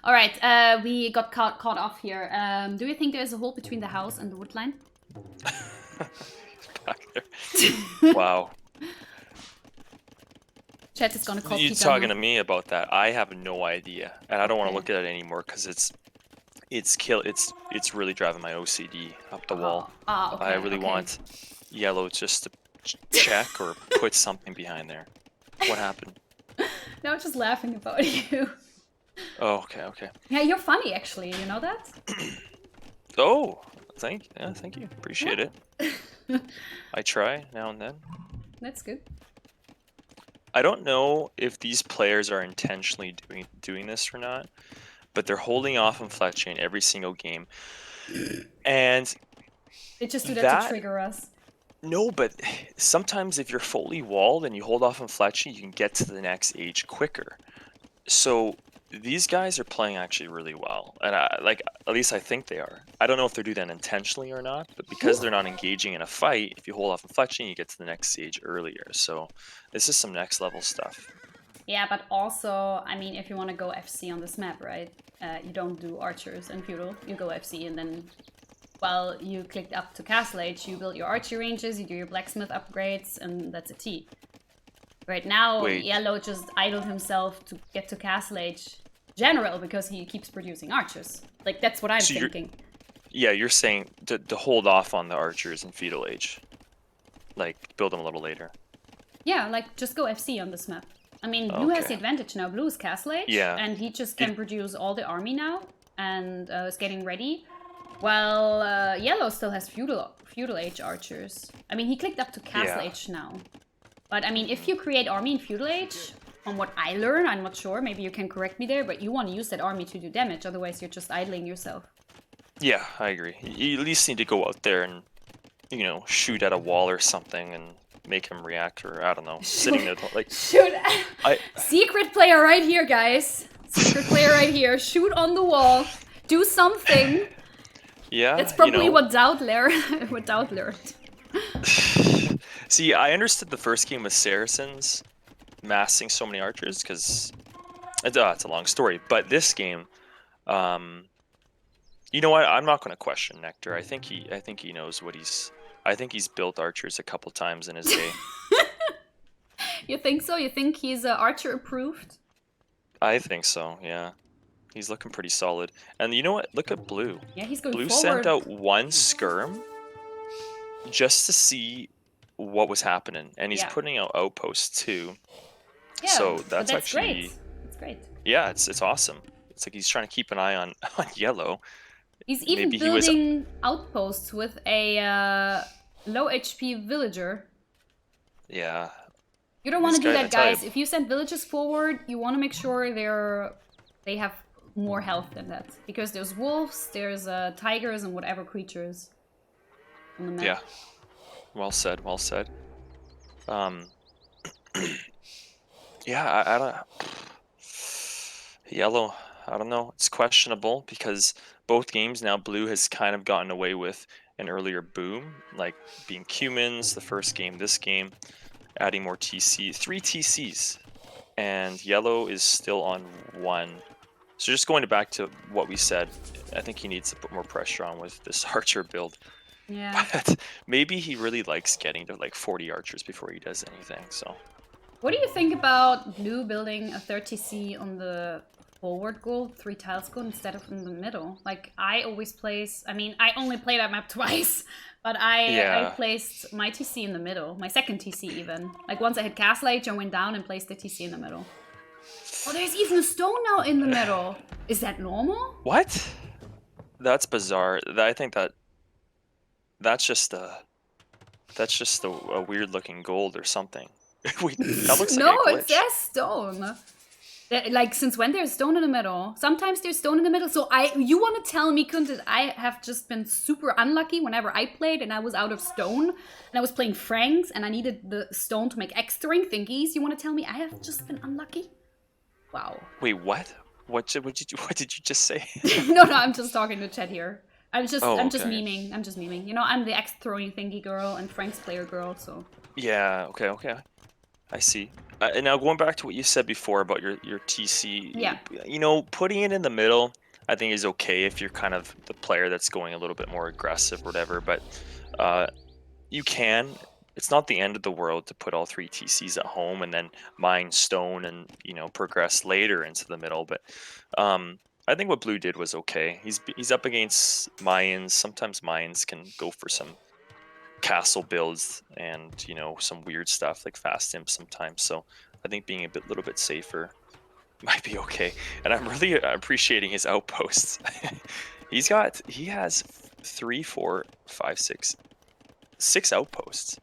Alright, we got caught off here. Do you think there's a hole between the house and the wood line? Back there. Wow. Chat is gonna call You Peter talking now. to me about that? I have no idea, and I don't want to Okay. look at it anymore because it's really driving my OCD up the wall. Okay. I really Okay. want yellow just to check or put something behind there. What happened? No, I'm just laughing about you. Oh, okay. Yeah, you're funny actually. You know that? Oh, thank you. Appreciate Yeah. it. I try now and then. That's good. I don't know if these players are intentionally doing this or not, but they're holding off on flat chain every single game. And They just do that to that trigger us. no, but sometimes if you're fully walled and you hold off on flat chain, you can get to the next age quicker. So these guys are playing actually really well, and at least I think they are. I don't know if they're doing that intentionally or not, but because they're not engaging in a fight, if you hold off on flat chain, you get to the next stage earlier. So this is some next level stuff. Yeah, but also, I mean, if you want to go FC on this map, right? You don't do archers and feudal. You go FC, and then while you clicked up to Castle Age, you build your archery ranges, you do your blacksmith upgrades, and that's a T. Right now, Wait. Yellow just idled himself to get to Castle Age general because he keeps producing archers. Like, that's what I'm So thinking. Yeah, you're saying to hold off on the archers in feudal age, like build them a little later. Yeah, like, just go FC on this map. I mean, Blue has the Okay. advantage now. Blue is Castle Age, Yeah. and he just can produce all the army now, and is getting ready. While Yellow still has feudal age archers. I mean, he clicked up to Castle Yeah. Age now. But I mean, if you create army in feudal age, from what I learned, I'm not sure, maybe you can correct me there, but you want to use that army to do damage, otherwise you're just idling yourself. Yeah, I agree. You at least need to go out there and, shoot at a wall or something and make him react, or I don't know, sitting there like. Shoot! I Secret player right here, guys. Secret player right here. Shoot on the wall. Do something. yeah. That's probably what Doubt learned. What Doubt learned. See, I understood the first game with Saracens massing so many archers because it's a long story. But this game, you know what? I'm not going to question Nectar. I think he knows what he's. I think he's built archers a couple times in his day. You think so? You think he's archer approved? I think so. Yeah, he's looking pretty solid. And you know what? Look at Blue. Yeah, he's going Blue forward. sent out one skirm just to see what was happening, and he's putting out outposts too. Yeah, so but that's actually great. That's great. Yeah, it's awesome. It's like he's trying to keep an eye on Yellow. He's even Maybe building outposts with a low HP villager. Yeah. You don't want to do guys- that, I tell guys. you- If you send villagers forward, you want to make sure they have more health than that, because there's wolves, there's tigers, and whatever creatures on the map. Yeah. Well said. Well said. Yeah, I don't. Yellow, I don't know. It's questionable because both games now Blue has kind of gotten away with an earlier boom, like being Cumans the first game, this game, adding more TC, 3 TCs, and Yellow is still on 1. So just going back to what we said, I think he needs to put more pressure on with this archer build. Yeah. But maybe he really likes getting to like 40 archers before he does anything, so. What do you think about Blue building a 30C on the forward gold, 3 tiles gold, instead of in the middle? Like, I always place... I mean, I only play that map twice, but I placed my TC in the middle. My second TC, even. Like, once I hit Castle Age, I went down and placed the TC in the middle. Oh, there's even a stone now in the middle. Is that normal? What? That's bizarre. I think that's just a weird looking gold or something. Wait, that looks like a glitch. No, it says stone. Like, since when there's stone in the middle? Sometimes there's stone in the middle. So you want to tell me, Kunt, that I have just been super unlucky whenever I played and I was out of stone and I was playing Franks and I needed the stone to make extra thingies. You want to tell me I have just been unlucky? Wow. Wait, what? What did you just say? No, I'm just talking to chat here. I'm just okay. memeing. I'm just memeing. You know, I'm the X-throwing thingy girl and Frank's player girl, so. Yeah, okay. I see. And now going back to what you said before about your TC, Yeah. you know, putting it in the middle, I think is okay if you're kind of the player that's going a little bit more aggressive or whatever. But you can it's not the end of the world to put all 3 TCs at home and then mine stone and, you know, progress later into the middle. But I think what blue did was okay. He's up against Mayans. Sometimes Mayans can go for some castle builds and, you know, some weird stuff like fast imp sometimes. So I think being a little bit safer might be okay. And I'm really appreciating his outposts. He has 3, 4, 5, 6 outposts.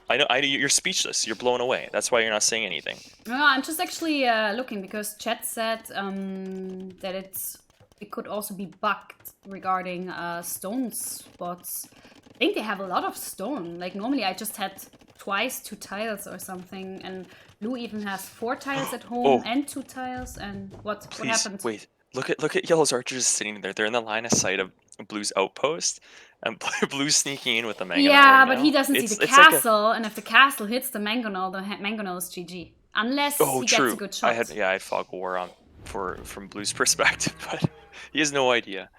I know you're speechless. You're blown away. That's why you're not saying anything. No, I'm just actually looking because chat said that it could also be bugged regarding stone spots. I think they have a lot of stone. Like normally I just had twice 2 tiles or something, and blue even has 4 tiles at home and 2 tiles. And what happened? Wait, look at yellow's archers sitting there. They're in the line of sight of blue's outpost, and blue's sneaking in with the mangonel. Yeah, right but now. he doesn't see the castle, and if the castle hits the mangonel is GG. Unless he gets a good shot. I had fog of war on from blue's perspective, but he has no idea.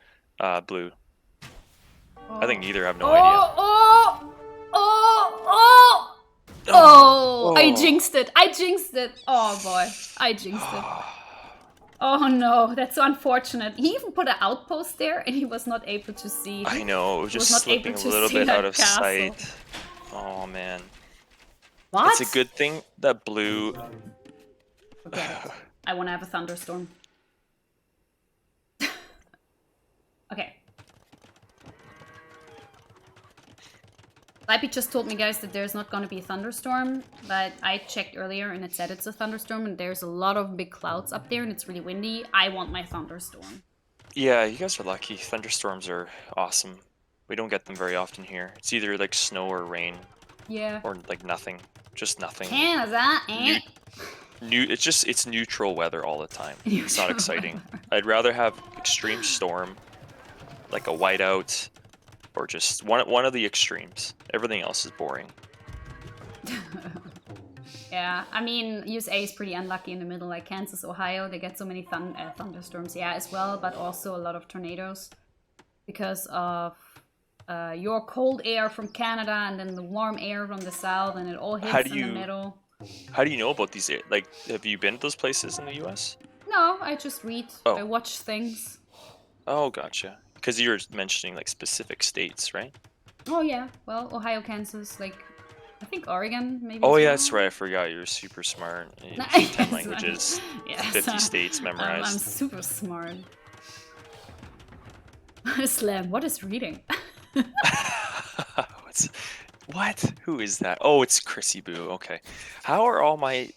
Blue. Oh. I think neither have no idea. Oh! I jinxed it. Oh boy, I jinxed it. Oh no, that's so unfortunate. He even put an outpost there and he was not able to see. I know, it was just not slipping able a to little see bit that out of castle. sight. Oh man. What? It's a good thing that blue... Okay, I want to have a thunderstorm. Okay. Lippy just told me, guys, that there's not going to be a thunderstorm, but I checked earlier and it said it's a thunderstorm, and there's a lot of big clouds up there and it's really windy. I want my thunderstorm. Yeah, you guys are lucky. Thunderstorms are awesome. We don't get them very often here. It's either like snow or rain. Yeah. Or like nothing. Just nothing. Canada, It's neutral weather all the time. It's not exciting. I'd rather have extreme storm, like a whiteout, or just one of the extremes. Everything else is boring. Yeah, I mean, USA is pretty unlucky in the middle, like Kansas, Ohio. They get so many thunderstorms, yeah, as well, but also a lot of tornadoes because of your cold air from Canada and then the warm air from the south, and it all hits in the middle. How do you know about these? Like, have you been to those places in the US? No, I just read. Oh. I watch things. Oh, gotcha. Because you were mentioning like specific states, right? Oh yeah, well, Ohio, Kansas, like I think Oregon, maybe. Oh as yeah, well. that's right. I forgot you were super smart. You Nice. speak 10 languages, Yes. 50 states memorized. I'm super smart. Slam, what is reading? What? Who is that? Oh, it's Chrissy Boo. Okay. How are all my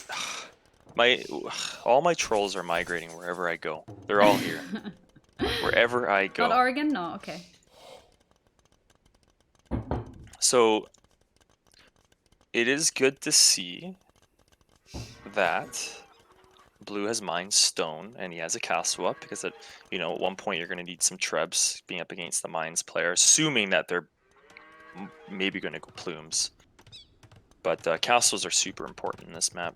all my trolls are migrating wherever I go? They're all here. Wherever I go. Not Oregon? No, okay. So it is good to see that blue has mined stone and he has a castle up, because at one point you're going to need some trebs being up against the mines player, assuming that they're maybe going to go plumes. But castles are super important in this map.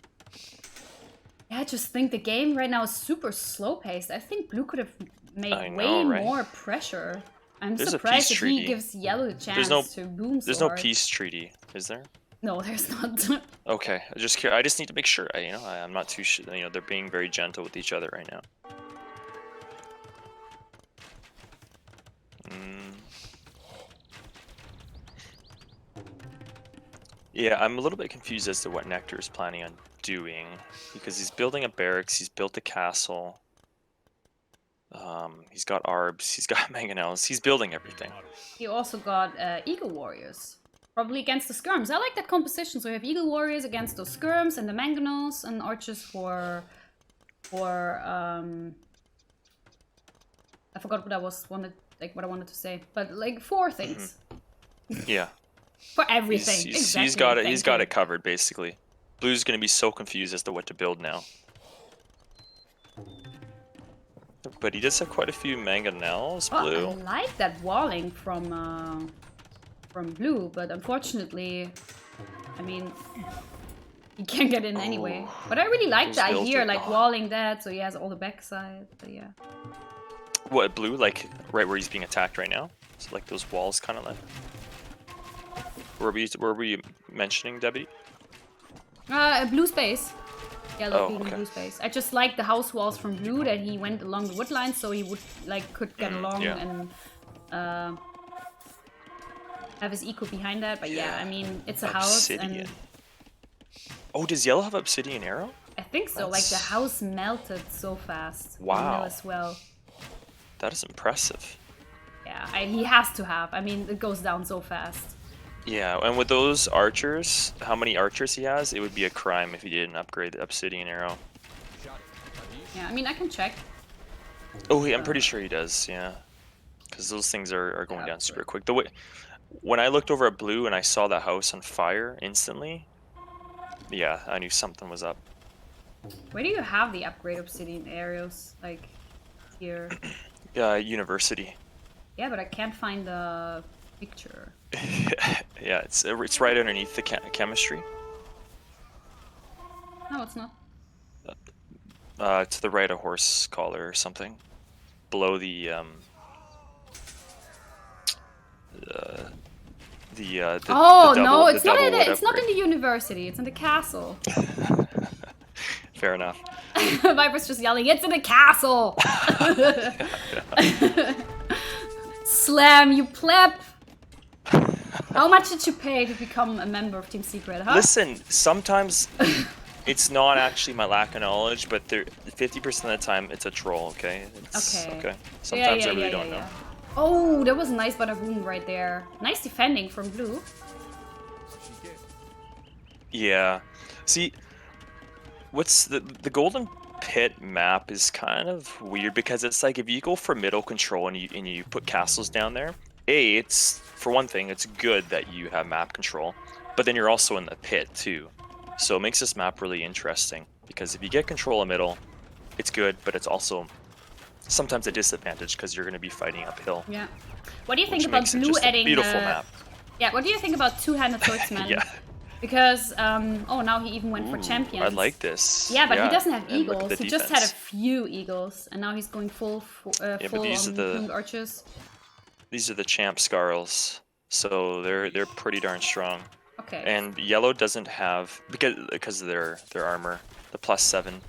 Yeah, I just think the game right now is super slow paced. I think blue could have made right? more pressure. I'm There's a surprised peace that he treaty. gives yellow the chance to boom so There's no hard. peace treaty, is there? No, there's not. Okay, I just need to make sure. I'm not too sure. They're being very gentle with each other right now. Yeah, I'm a little bit confused as to what Nectar is planning on doing, because he's building a barracks, he's built a castle, he's got arbs, he's got mangonels, he's building everything. He also got Eagle Warriors. Probably against the skirms. I like that composition. So we have Eagle Warriors against those skirms and the mangonels, and archers for I forgot what I wanted to say. But like 4 things. Yeah. For everything. He's got it covered basically. Blue's gonna be so confused as to what to build now. But he does have quite a few mangonels, Blue. I like that walling from blue, but unfortunately, I mean, he can't get in anyway. But I really like the idea, like walling that, so he has all the backside. But yeah. What, blue? Like right where he's being attacked right now? So like those walls kind of like. Were we mentioning, Debbie? Blue space. Yellow, Oh, green, and okay. blue space. I just like the house walls from blue that he went along the wood line, so he would could get along yeah. and have his eco behind that. But yeah, I mean it's a house, Obsidian. and Oh, does yellow have obsidian arrow? I think so. Like the That's- house melted so fast. The Wow. mill as well. That is impressive. Yeah, he has to have. I mean, it goes down so fast. Yeah, and with those archers, how many archers he has, it would be a crime if he didn't upgrade the obsidian arrow. Yeah, I mean I can check. Oh, I'm pretty sure he does, yeah. Because those things are going down super quick. The way, when I looked over at blue and I saw that house on fire instantly, yeah, I knew something was up. Where do you have the upgrade obsidian areas? Like here. University. Yeah, but I can't find the picture. Yeah, it's right underneath the chemistry. No, it's not. To the right of horse collar or something. Below the Oh the double, no, the it's not double in wood it's not in upgrade. the university. It's in the castle. Fair enough. Viper's just yelling, "It's in the castle!" Slam, you pleb! How much did you pay to become a member of Team Secret, huh? Listen, sometimes it's not actually my lack of knowledge, but 50% of the time it's a troll. Okay. It's, Okay. Sometimes I really don't know. Oh, that was a nice badaboom right there. Nice defending from blue. Yeah. See, what's the golden pit map is kind of weird because it's like if you go for middle control and you put castles down there, it's for one thing it's good that you have map control, but then you're also in the pit too. So it makes this map really interesting because if you get control of middle, it's good, but it's also sometimes a disadvantage because you're going to be fighting uphill. Yeah. What do you think Which about makes it blue just a adding? beautiful map. Yeah. What do you think about two-handed swordsman? Yeah. Because oh, now he even went for champions. I like this. Yeah, but he doesn't have and look at eagles. the He just had a defense. few eagles, and now he's going full but full these on are the- winged archers. These are the champ scarls, so they're pretty darn strong. Okay. And yellow doesn't have because of their armor, the +7.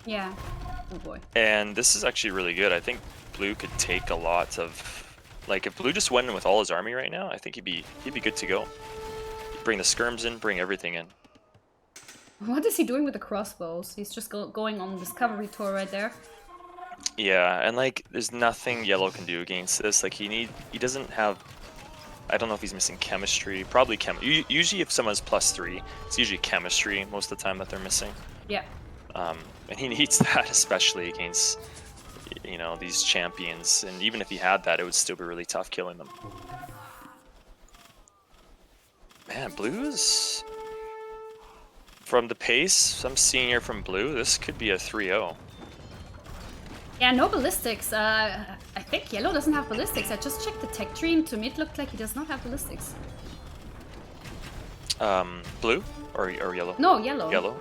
Yeah. Oh boy. And this is actually really good. I think blue could take a lot of, like if blue just went in with all his army right now, I think he'd be good to go. Bring the skirms in, bring everything in. What is he doing with the crossbows? He's just going on discovery tour right there. Yeah, and like there's nothing yellow can do against this. Like he doesn't have. I don't know if he's missing chemistry. Probably usually if someone's +3, it's usually chemistry most of the time that they're missing. Yeah. And he needs that especially against these champions. And even if he had that, it would still be really tough killing them. Man, blues from the pace I'm seeing here from blue, this could be a 3-0. Yeah, no ballistics. I think yellow doesn't have ballistics. I just checked the tech tree, and to me it looked like he does not have ballistics. Blue or yellow? No, yellow. Yellow.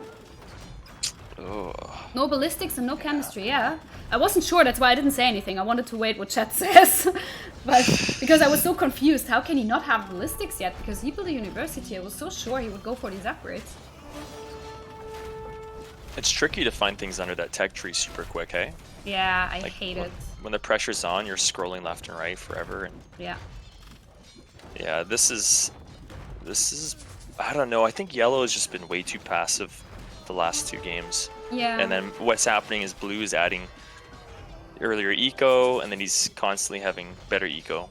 Oh. No ballistics and no chemistry, yeah. I wasn't sure, that's why I didn't say anything. I wanted to wait what chat says. But because I was so confused, how can he not have ballistics yet? Because he built a university, I was so sure he would go for these upgrades. It's tricky to find things under that tech tree super quick, hey? Yeah, I Like, hate it. When the pressure's on, you're scrolling left and right forever. And Yeah. yeah, this is I don't know. I think yellow has just been way too passive the last 2 games. Yeah. And then what's happening is blue is adding earlier eco, and then he's constantly having better eco.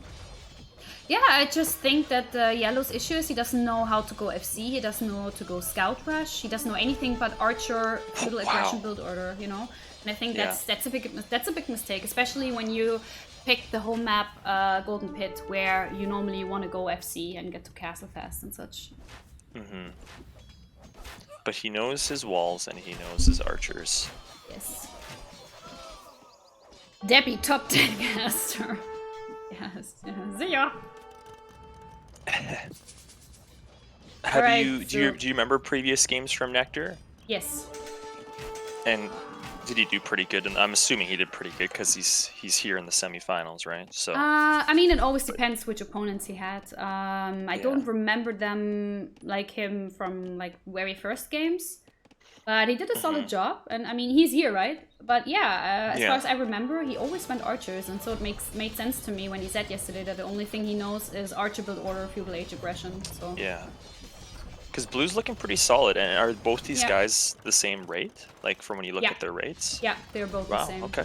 Yeah, I just think that Yellow's issue is he doesn't know how to go FC, he doesn't know how to go Scout Rush, he doesn't know anything but Archer, Feudal Aggression build order, you know? And I think that's a big mistake, especially when you pick the whole map Golden Pit, where you normally want to go FC and get to Castle fast and such. Mm-hmm. But he knows his walls and he knows his archers. Yes. Debbie, top 10 caster. Yes, see ya. Do you remember previous games from Nectar? Yes. And Did he do pretty good? And I'm assuming he did pretty good because he's here in the semifinals, right? So I mean, it always depends which opponents he had. I Yeah. don't remember them like him from like very first games, but he did a solid job. And I mean, he's here, right? But yeah, as far Yeah. as I remember, he always went archers, and so it made sense to me when he said yesterday that the only thing he knows is archer build order, feudal age aggression. So Yeah. Because blue's looking pretty solid, and are both these Yeah. guys the same rate? Like from when you look Yeah. at their rates? yeah, they're both the Wow. same. Okay.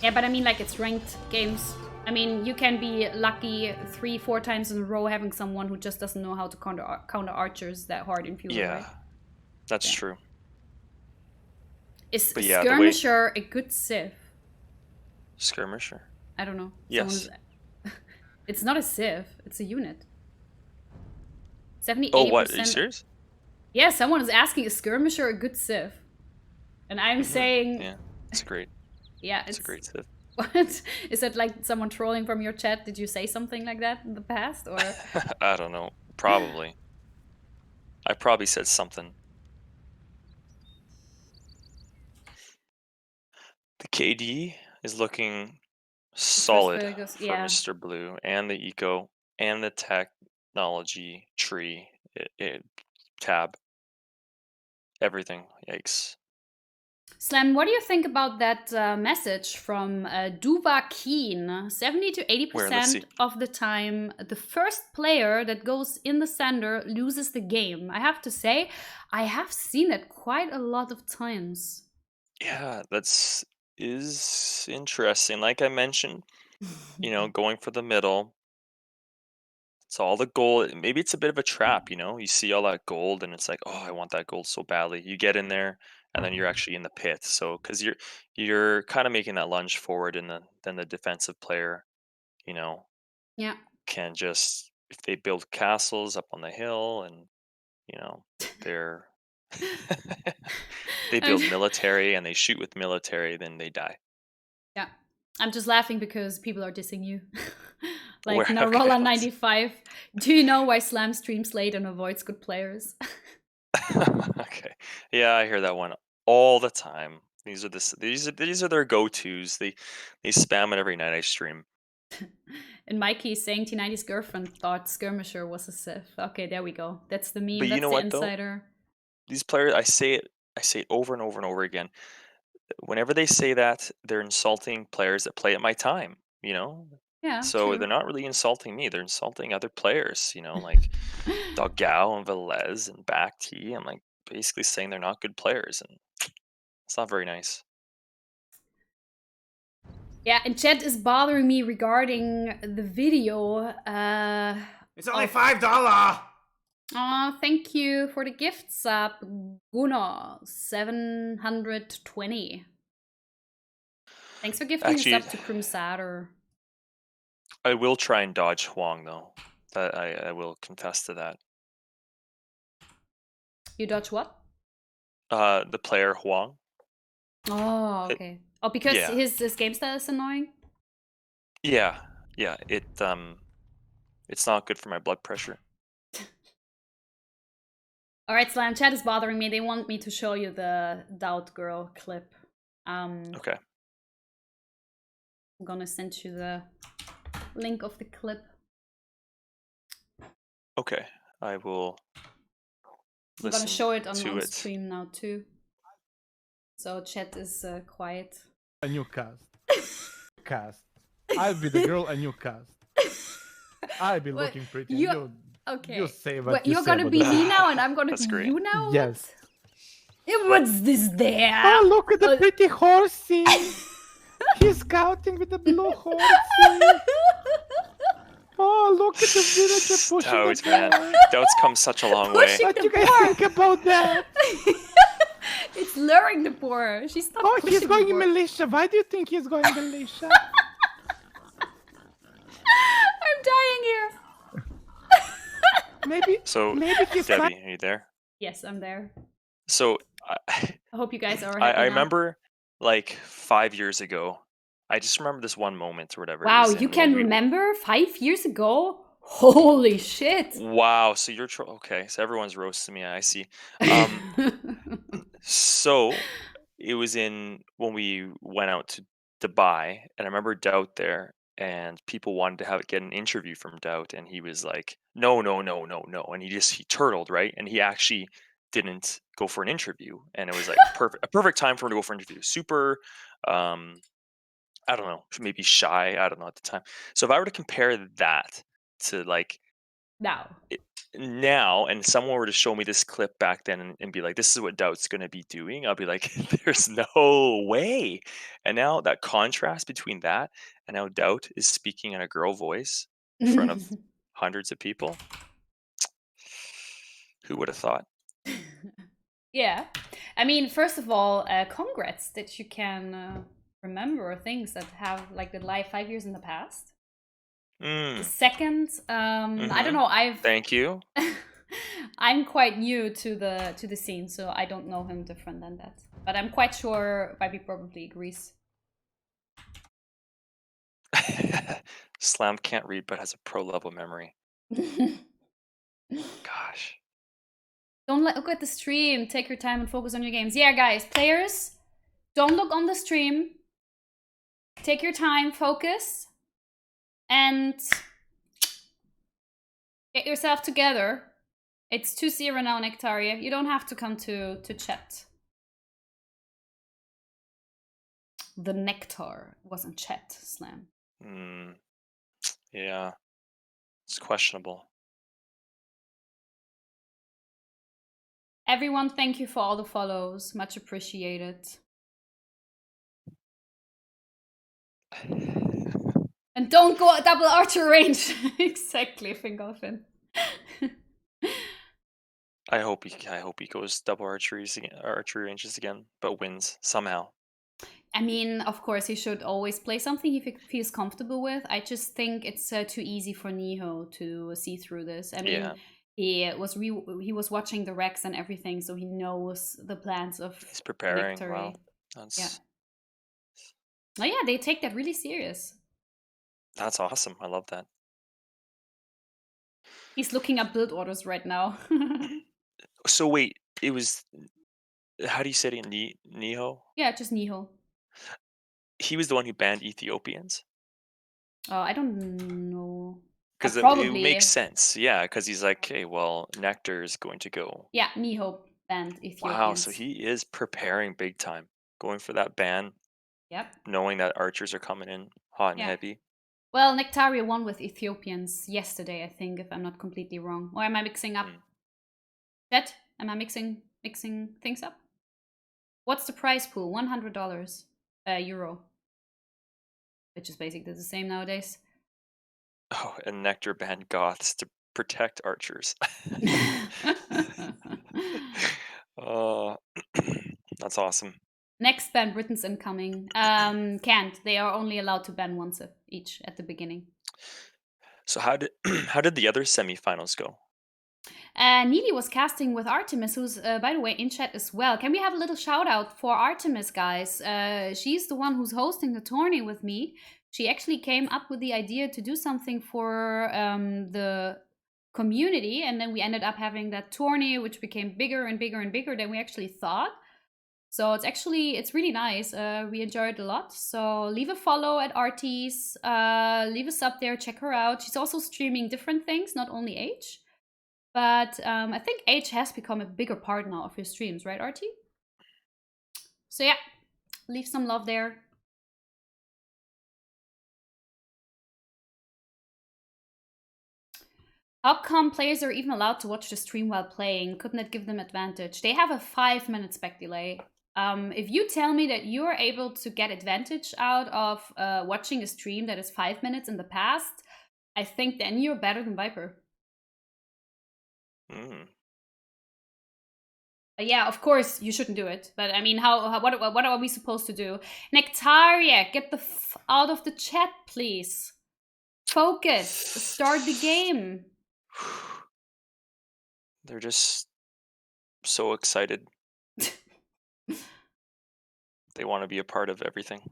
Yeah, but I mean, like, it's ranked games. I mean, you can be lucky 3-4 times in a row having someone who just doesn't know how to counter archers that hard in feudal, Yeah. right? That's Yeah. true. Is But yeah, the way- Skirmisher a good civ? Skirmisher. I don't know. Yes. It's not a civ. It's a unit. 70, Oh, 80%. what? Are you serious? Yeah, someone is asking, is Skirmisher a good civ? And I'm saying, Yeah. It's great. yeah, It's a great tip. What? Is that like someone trolling from your chat? Did you say something like that in the past? Or I don't know. Probably. I probably said something. The KD is looking solid Vegas, for yeah. Mr. Blue, and the eco and the technology tree tab. Everything. Yikes. Slam, what do you think about that message from Duva Keen? 70 to Where? Let's 80% see. of the time, the first player that goes in the center loses the game. I have to say, I have seen it quite a lot of times. Yeah, is interesting. Like I mentioned, going for the middle. It's all the gold. Maybe it's a bit of a trap, You see all that gold, and it's like, oh, I want that gold so badly. You get in there, and then you're actually in the pit. So, because you're kind of making that lunge forward, and then the defensive player, Yeah. can just, if they build castles up on the hill, and they're they build military and they shoot with military, then they die. Yeah. I'm just laughing because people are dissing you. Like Where- okay, Narola95. Do you know why Slam streams late and avoids good players? Okay. Yeah, I hear that one all the time. These are their go-tos. They spam it every night I stream. And Mikey is saying T90's girlfriend thought Skirmisher was a civ. Okay, there we go. That's the meme. But you That's know the what, though? insider. These players, I say it over and over and over again. Whenever they say that, they're insulting players that play at my time, Yeah, So true. they're not really insulting me. They're insulting other players, like Doggao and Velez and Back T. I'm like basically saying they're not good players, and it's not very nice. Yeah, and chat is bothering me regarding the video. It's only $5. Oh, thank you for the gift sub, Gunnar 720. Thanks for gifting Actually, a sub to Crimsader. I will try and dodge Huang, though. That I will confess to that. You dodge what? The player Huang. Oh, okay. Oh, because yeah. his game style is annoying? Yeah. It's not good for my blood pressure. Alright, Slam, chat is bothering me. They want me to show you the Doubt Girl clip. Okay. I'm gonna send you the link of the clip. Okay. I will I'm gonna show it on to it. stream now too. So chat is quiet. A new cast. I'll be the girl a new cast. I'll be What? looking pretty. Okay. You say what What, you you're say gonna about be that. me now and I'm gonna That's be great. you now? Yes. What's this there? Oh, look at the pretty horsey. He's scouting with the blue horsey. Oh, look at the villager pushing Doubts, the man. board. Doubts come such a long way. Pushing What the do you guys board. think about that? It's luring the boar. She's not Oh, he's pushing going the in boar. militia. Why do you think he's going in militia? I'm dying here. Maybe So, he's Debbie, are you there? Yes, I'm there. So, I hope you guys are I happy now. remember like 5 years ago. I just remember this one moment or whatever. it Wow, was you in can when we- remember 5 years ago? Holy shit. Wow, so you're okay. So everyone's roasting me. I see. So it was in when we went out to Dubai, and I remember Doubt there, and people wanted to get an interview from Doubt, and he was like, "No, no, no, no, no," and he turtled, right, and he actually didn't go for an interview, and it was like a perfect time for him to go for an interview. Super, um, I don't know, maybe shy, I don't know at the time. So if I were to compare that to like Now. it, now, and someone were to show me this clip back then and be like, this is what Doubt's going to be doing, I'll be like, there's no way. And now that contrast between that and now Doubt is speaking in a girl voice in front of hundreds of people, who would have thought? Yeah. I mean, first of all, congrats that you can remember things that have like been live 5 years in the past. Mm, Second, I don't know. thank you. I'm quite new to the scene, so I don't know him different than that. But I'm quite sure Bobby probably agrees. Slam can't read but has a pro level memory. Gosh. Don't look at the stream. Take your time and focus on your games. Yeah, guys, players, don't look on the stream. Take your time, focus, and get yourself together. It's 2-0 now, Nectaria. You don't have to come to chat. The nectar wasn't chat, Slam. Yeah, it's questionable. Everyone, thank you for all the follows. Much appreciated. And don't go double archer range. Exactly, Fingerfin. I hope he goes double archery ranges again, but wins somehow. I mean, of course, he should always play something he feels comfortable with. I just think it's too easy for Niho to see through this. I mean, he was watching the Rex and everything, so he knows the plans of He's preparing. victory. Wow, that's yeah. Oh yeah, they take that really serious. That's awesome. I love that. He's looking up build orders right now. So wait, it was. How do you say it? Niho? Yeah, just Niho. He was the one who banned Ethiopians. Oh, I don't know. Because probably it makes sense, yeah. Because he's like, hey, well, Nectar is going to go. Yeah, Niho banned Ethiopians. Wow, so he is preparing big time, going for that ban. Yep. Knowing that archers are coming in hot and heavy. Well, Nectaria won with Ethiopians yesterday, I think, if I'm not completely wrong. Or am I mixing up? Chat? Am I mixing things up? What's the prize pool? $100 euro. Which is basically the same nowadays. Oh, and Nectar banned goths to protect archers. Oh, that's awesome. Next ban Britain's incoming. Can't. They are only allowed to ban once each at the beginning. So how did the other semifinals go? Neely was casting with Artemis, who's, by the way, in chat as well. Can we have a little shout out for Artemis, guys? She's the one who's hosting the tourney with me. She actually came up with the idea to do something for the community, and then we ended up having that tourney, which became bigger and bigger and bigger than we actually thought. So it's really nice. We enjoyed it a lot. So leave a follow at Artis. Leave a sub there. Check her out. She's also streaming different things, not only H. But I think H has become a bigger part now of your streams, right, RT? So yeah, leave some love there. How come players are even allowed to watch the stream while playing? Couldn't it give them advantage? They have a 5-minute spec delay. If you tell me that you're able to get advantage out of watching a stream that is 5 minutes in the past, I think then you're better than Viper. Yeah, of course you shouldn't do it. But I mean, what are we supposed to do? Nectaria, get the out of the chat, please. Focus. Start the game. They're just so excited. They want to be a part of everything.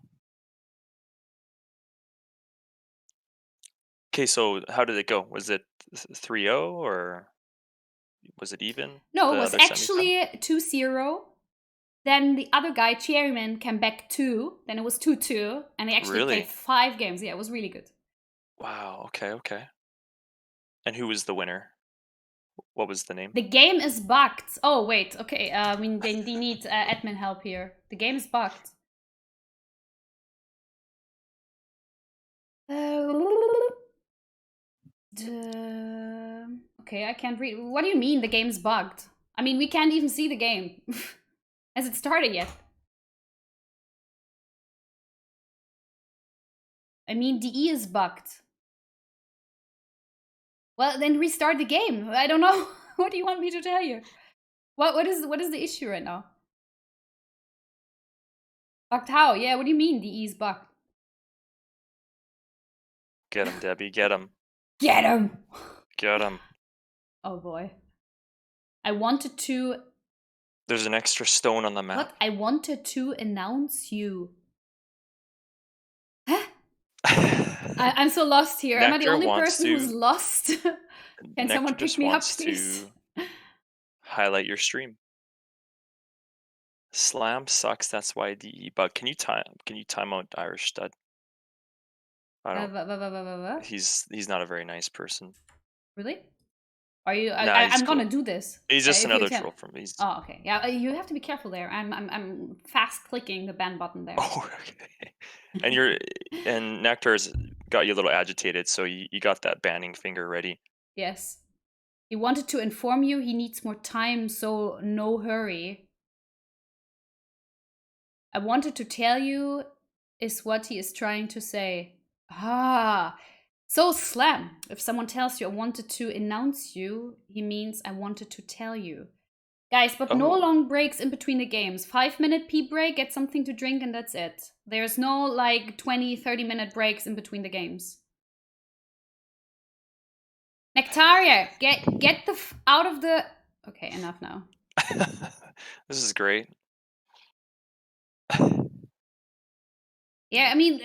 Okay, so how did it go? Was it 3-0 or was it even? No, it was actually 2-0. Then the other guy, Cherryman, came back 2. Then it was 2-2. And they actually Really? played 5 games. Yeah, it was really good. Wow. Okay. And who was the winner? What was the name? The game is bugged. Oh, wait. Okay. I mean, they need admin help here. The game is bugged. Okay, I can't read. What do you mean the game's bugged? I mean, we can't even see the game. Has it started yet? I mean, DE is bugged. Well, then restart the game. I don't know. What do you want me to tell you? What is the issue right now? Bugged how? Yeah, what do you mean DE is bugged? Get him, Debbie. Get him. Get him! Get him. Oh boy. I wanted to... There's an extra stone on the map. What? I wanted to announce you. Huh? I'm so lost here. Am I the Nectar only wants person who's to- lost? Can Nectar someone pick just me up, wants please? to highlight your stream. Slam sucks. That's why DE bug. Can you time out Irish Stud? I don't. He's not a very nice person. Really? Are you? Nah, he's I'm gonna cool. do this. He's just if you another attempt. troll from. He's. Oh, okay. Yeah, you have to be careful there. I'm fast clicking the ban button there. Oh, okay. And Nectar's got you a little agitated, so you got that banning finger ready. Yes. He wanted to inform you he needs more time, so no hurry. I wanted to tell you is what he is trying to say. Ah. So Slam, if someone tells you I wanted to announce you, he means I wanted to tell you. Guys, but no Oh. long breaks in between the games. 5-minute pee break, get something to drink, and that's it. There's no like 20, 30-minute breaks in between the games. Nectaria, get the out of the... Okay, enough now. This is great. Yeah, I mean,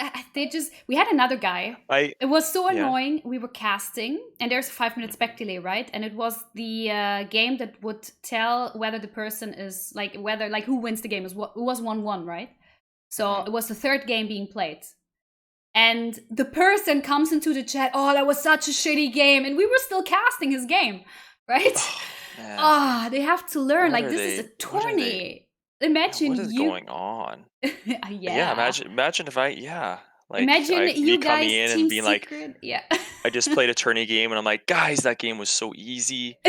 we had another guy. It was so yeah. annoying. We were casting, and there's a 5-minute spec delay, right? And it was the game that would tell whether the person is who wins the game. It was 1-1, right? So it was the 3rd game being played. And the person comes into the chat, oh, that was such a shitty game. And we were still casting his game, right? They have to learn. What This is a tourney. Imagine what is going on? yeah. Imagine if imagine you guys coming in team and being secret. like, yeah. I just played a tourney game and I'm like, guys, that game was so easy.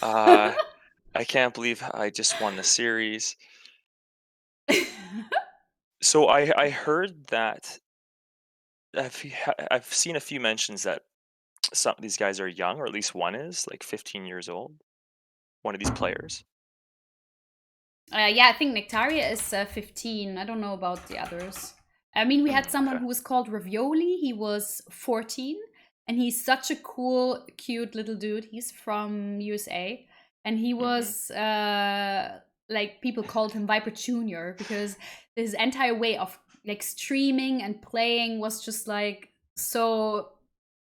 I can't believe I just won the series. So I heard that I've seen a few mentions that some of these guys are young, or at least one is like 15 years old. One of these players. Yeah, I think Nectaria is 15. I don't know about the others. I mean, we had someone who was called Ravioli. He was 14, and he's such a cool, cute little dude. He's from USA, and he was people called him Viper Junior because his entire way of like streaming and playing was just like so,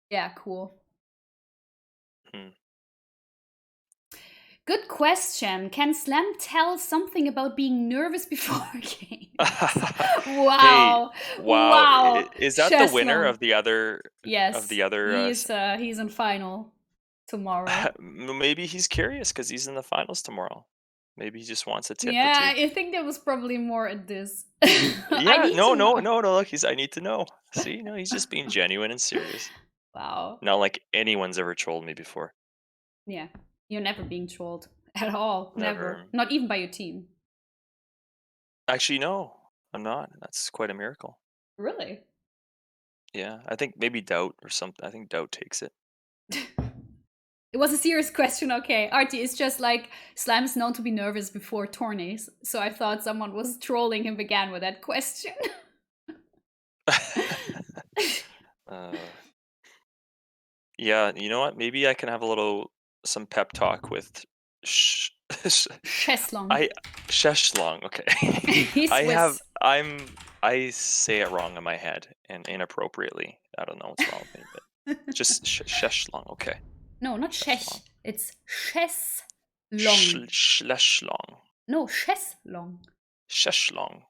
yeah, cool. Good question. Can Slam tell something about being nervous before games? Wow. Hey, wow. Is that the winner of the other? Yes. Of the other. He's in final tomorrow. Maybe he's curious because he's in the finals tomorrow. Maybe he just wants a tip. Yeah, or two. I think there was probably more at this. Yeah, no. Look, I need to know. See, no, he's just being genuine and serious. Wow. Not like anyone's ever trolled me before. Yeah, you're never being trolled at all. Never. Not even by your team. Actually, no, I'm not. That's quite a miracle. Really? Yeah, I think maybe Doubt or something. I think Doubt takes it. It was a serious question, okay. Artie, it's just like Slam is known to be nervous before tourneys, so I thought someone was trolling him again with that question. Yeah, you know what? Maybe I can have some pep talk with Sheslong. Sheslong, okay. He's Swiss. I say it wrong in my head and inappropriately. I don't know what's wrong with me, but just Sheslong, okay. No, not Shesh. It's Sheslong. Schleschlong. No, Sheslong. Sheslong.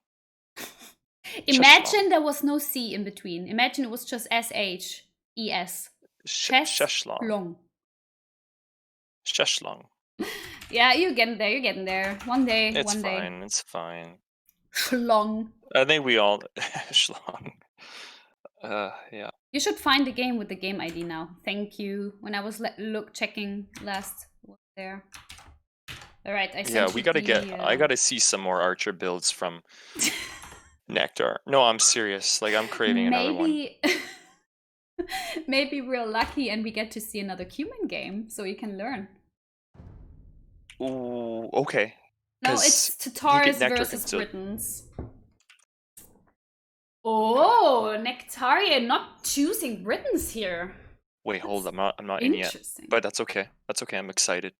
Imagine there was no C in between. Imagine it was just S-H-E-S. Sheslong. Long. Sheslong. Yeah, you're getting there. You're getting there. One day. It's one day. fine. It's fine. Schlong. I think we all Schlong. Yeah. You should find the game with the game ID now. Thank you. When I was checking last, was there. All right, I sent We you gotta the, get. I gotta see some more Archer builds from Nectar. No, I'm serious. Like I'm craving another one. Maybe we're lucky and we get to see another human game, so you can learn. Ooh, okay. No, 'Cause it's Tatars Nectar versus can still- Britons. Oh, Nectarian not choosing Britons here. Wait, hold. I'm not in yet. Interesting. But that's okay. That's okay. I'm excited.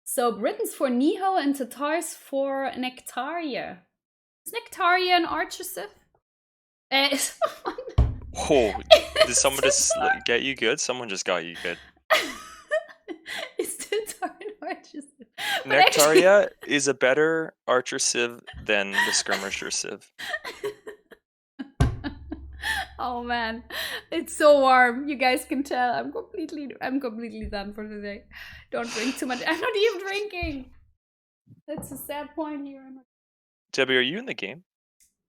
So Britons for Niho and Tatars for Nectaria. Is Nectaria an archer civ? Oh, did someone just get you good? Someone just got you good. Is Tatar an archer civ? But Nectaria is a better Archer civ than the Skirmisher civ. Oh man, it's so warm. You guys can tell I'm completely done for today. Don't drink too much. I'm not even drinking. That's a sad point here. Debbie, are you in the game?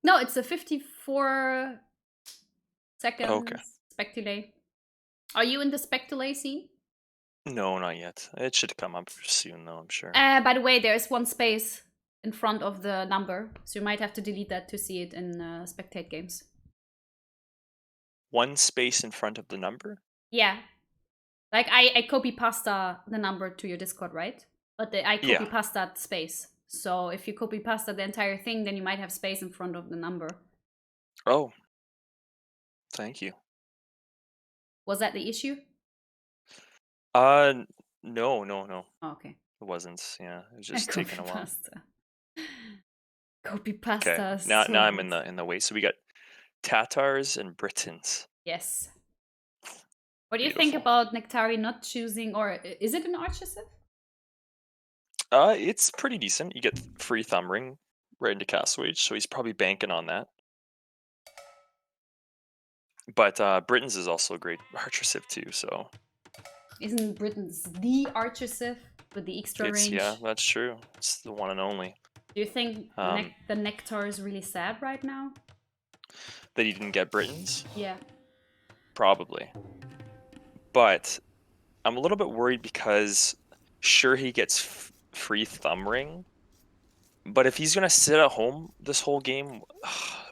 No, it's a 54 seconds Okay. spec delay. Are you in the spec delay scene? No, not yet. It should come up soon, though, I'm sure. By the way, there is one space in front of the number, so you might have to delete that to see it in spectate games. One space in front of the number? Yeah. Like, I copy-pasta the number to your Discord, right? But I copy-pasta that space. So if you copy-pasta the entire thing, then you might have space in front of the number. Oh. Thank you. Was that the issue? No. Oh, okay. It wasn't, yeah. It was just taking a while. Copy-pasta. Okay. Now I'm in the way. So we got Tatars and Britons. Yes. What do you think about Nectari not choosing, or is it an archer civ? It's pretty decent. You get free thumb ring right into Castle Age, so he's probably banking on that. But Britons is also a great archer civ too, so. Isn't Britons the archer civ with the extra range? Yeah, that's true. It's the one and only. Do you think the Nectar is really sad right now? That he didn't get Britons? Yeah. Probably. But I'm a little bit worried because sure he gets free thumb ring, but if he's gonna sit at home this whole game,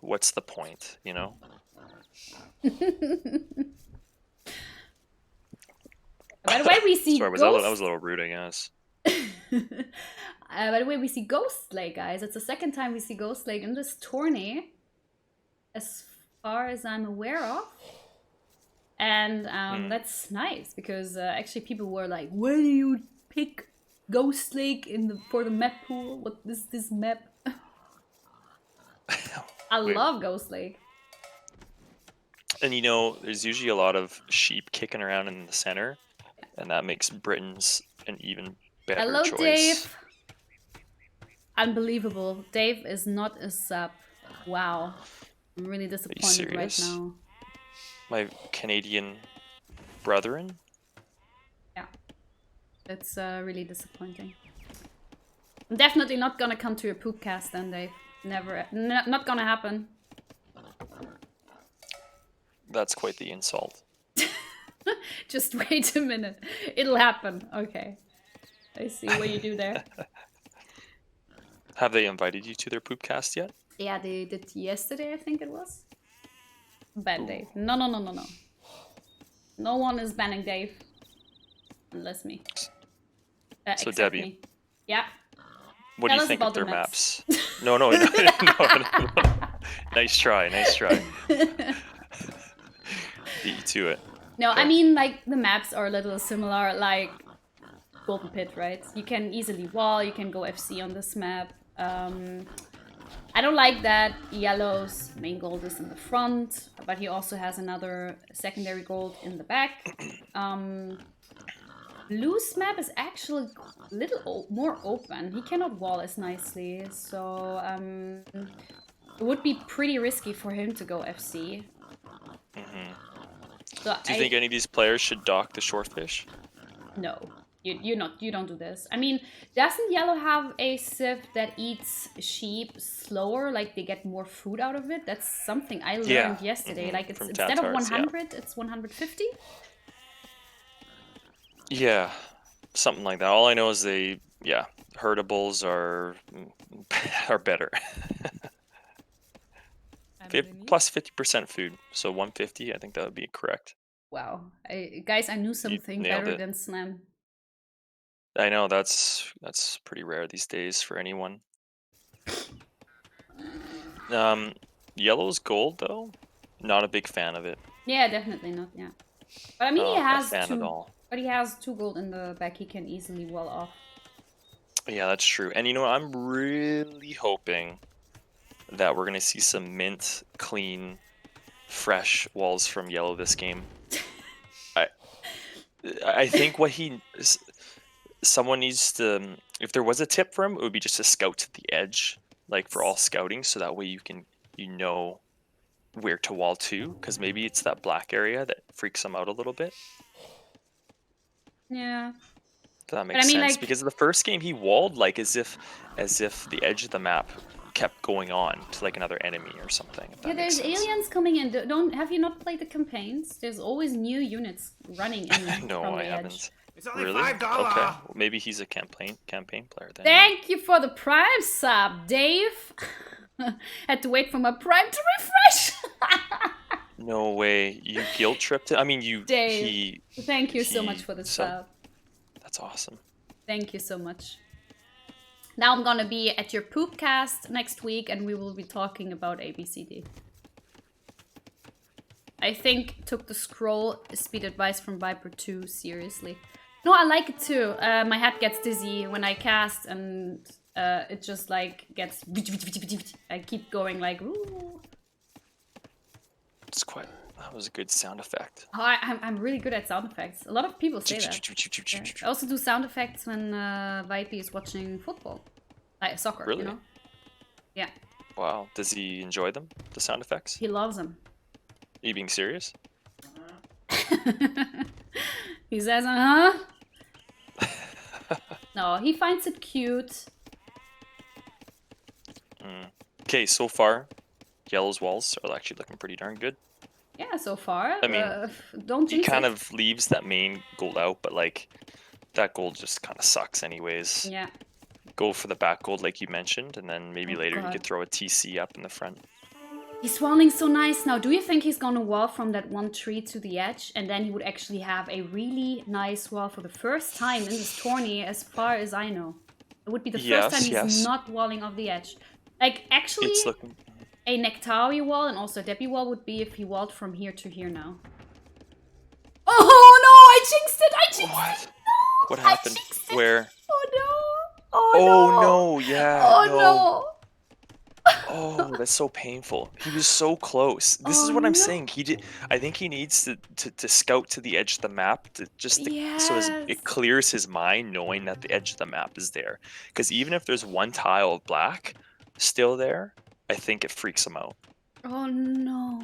what's the point, you know? By the way, we see Sorry, Ghost... that was a little rude, I guess. By the way, we see Ghost Lake, guys. It's the second time we see Ghost Lake in this tourney, as far as I'm aware of. And that's nice, because actually people were like, why do you pick Ghost Lake for the map pool? What is this map? I love Ghost Lake. And you know, there's usually a lot of sheep kicking around in the center, and that makes Britons an even better Hello, choice. Dave. Unbelievable. Dave is not a sub. Wow. I'm really disappointed right now. My Canadian brethren? Yeah. It's really disappointing. I'm definitely not gonna come to your poopcast then, Dave. Never. Not gonna happen. That's quite the insult. Just wait a minute. It'll happen. Okay. I see what you do there. Have they invited you to their poopcast yet? Yeah, they did yesterday, I think it was. Ban Dave. No. No one is banning Dave. Unless me. So Debbie. Me. Yeah. What do you think of their maps? No. Nice try. Beat you to it. No, I mean, like, the maps are a little similar, like Golden Pit, right? You can easily wall, you can go FC on this map. I don't like that Yellow's main gold is in the front, but he also has another secondary gold in the back. Blue's map is actually a little more open. He cannot wall as nicely, so it would be pretty risky for him to go FC. So Do you think any of these players should dock the shortfish? No, you don't do this. I mean, doesn't Yellow have a civ that eats sheep slower? Like they get more food out of it. That's something I learned yesterday. Like it's From instead of Tatars, 100, it's 150. Yeah, something like that. All I know is herdables are better. They have plus 50% food, so 150. I think that would be correct. Wow, guys, I knew something better than Slam. I know that's pretty rare these days for anyone. Yellow's gold though, not a big fan of it. Yeah, definitely not. Yeah, but I mean he has a fan two. at all. But he has 2 gold in the back. He can easily wall off. Yeah, that's true. And you know, I'm really hoping that we're gonna see some mint, clean, fresh walls from Yellow this game. I think someone needs to, if there was a tip for him, it would be just to scout to the edge, like for all scouting, so that way you know where to wall to, because maybe it's that black area that freaks him out a little bit. Yeah. That makes sense. Like, because the first game he walled like as if the edge of the map kept going on to like another enemy or something. Yeah, there's aliens coming in. Have you not played the campaigns? There's always new units running in. No, from the I edge. haven't. It's only really? $5. Okay, well, maybe he's a campaign player then. Thank you for the Prime sub, Dave. Had to wait for my Prime to refresh. No way, you guilt tripped it. I mean, Dave, thank you so much for the sub. That's awesome. Thank you so much. Now I'm gonna be at your Poopcast next week and we will be talking about ABCD. I think took the scroll speed advice from Viper 2 seriously. No, I like it too. My head gets dizzy when I cast and it just like gets... I keep going like... Ooh. That was a good sound effect. Oh, I'm really good at sound effects. A lot of people say that. Yeah. I also do sound effects when Vipey is watching football. Like soccer, really? You know? Yeah. Wow. Does he enjoy them, the sound effects? He loves them. Are you being serious? He says, uh-huh. No, he finds it cute. Okay, so far, Yellow's walls are actually looking pretty darn good. Yeah, so far. I mean, don't he jinx kind it. of leaves that main gold out, but like, that gold just kind of sucks anyways. Yeah. Go for the back gold like you mentioned, and then maybe later you could throw a TC up in the front. He's walling so nice now. Do you think he's gonna wall from that one tree to the edge, and then he would actually have a really nice wall for the first time in this tourney, as far as I know? It would be the first time he's not walling off the edge. Like, actually, a Nectari wall and also a Debbie wall would be if he walled from here to here now. Oh no, I jinxed it! I jinxed it! No, what happened? Where? Oh no! Oh no, yeah. Oh no! Oh, that's so painful. He was so close. This is what I'm saying. I think he needs to scout to the edge of the map so it clears his mind knowing that the edge of the map is there. Because even if there's one tile of black still there, I think it freaks him out. Oh no.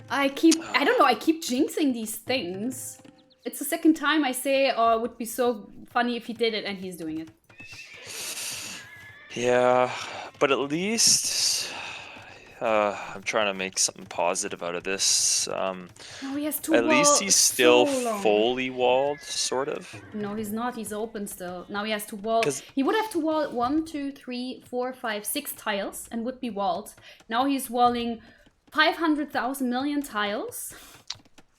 I don't know, I keep jinxing these things. It's the second time I say, oh, it would be so funny if he did it, and he's doing it. Yeah, but at least I'm trying to make something positive out of this. No, he has to at least he's still so fully walled, sort of. No, he's not. He's open still. Now he has to wall. He would have to wall 1, 2, 3, 4, 5, 6 tiles and would be walled. Now he's walling 500,000 million tiles.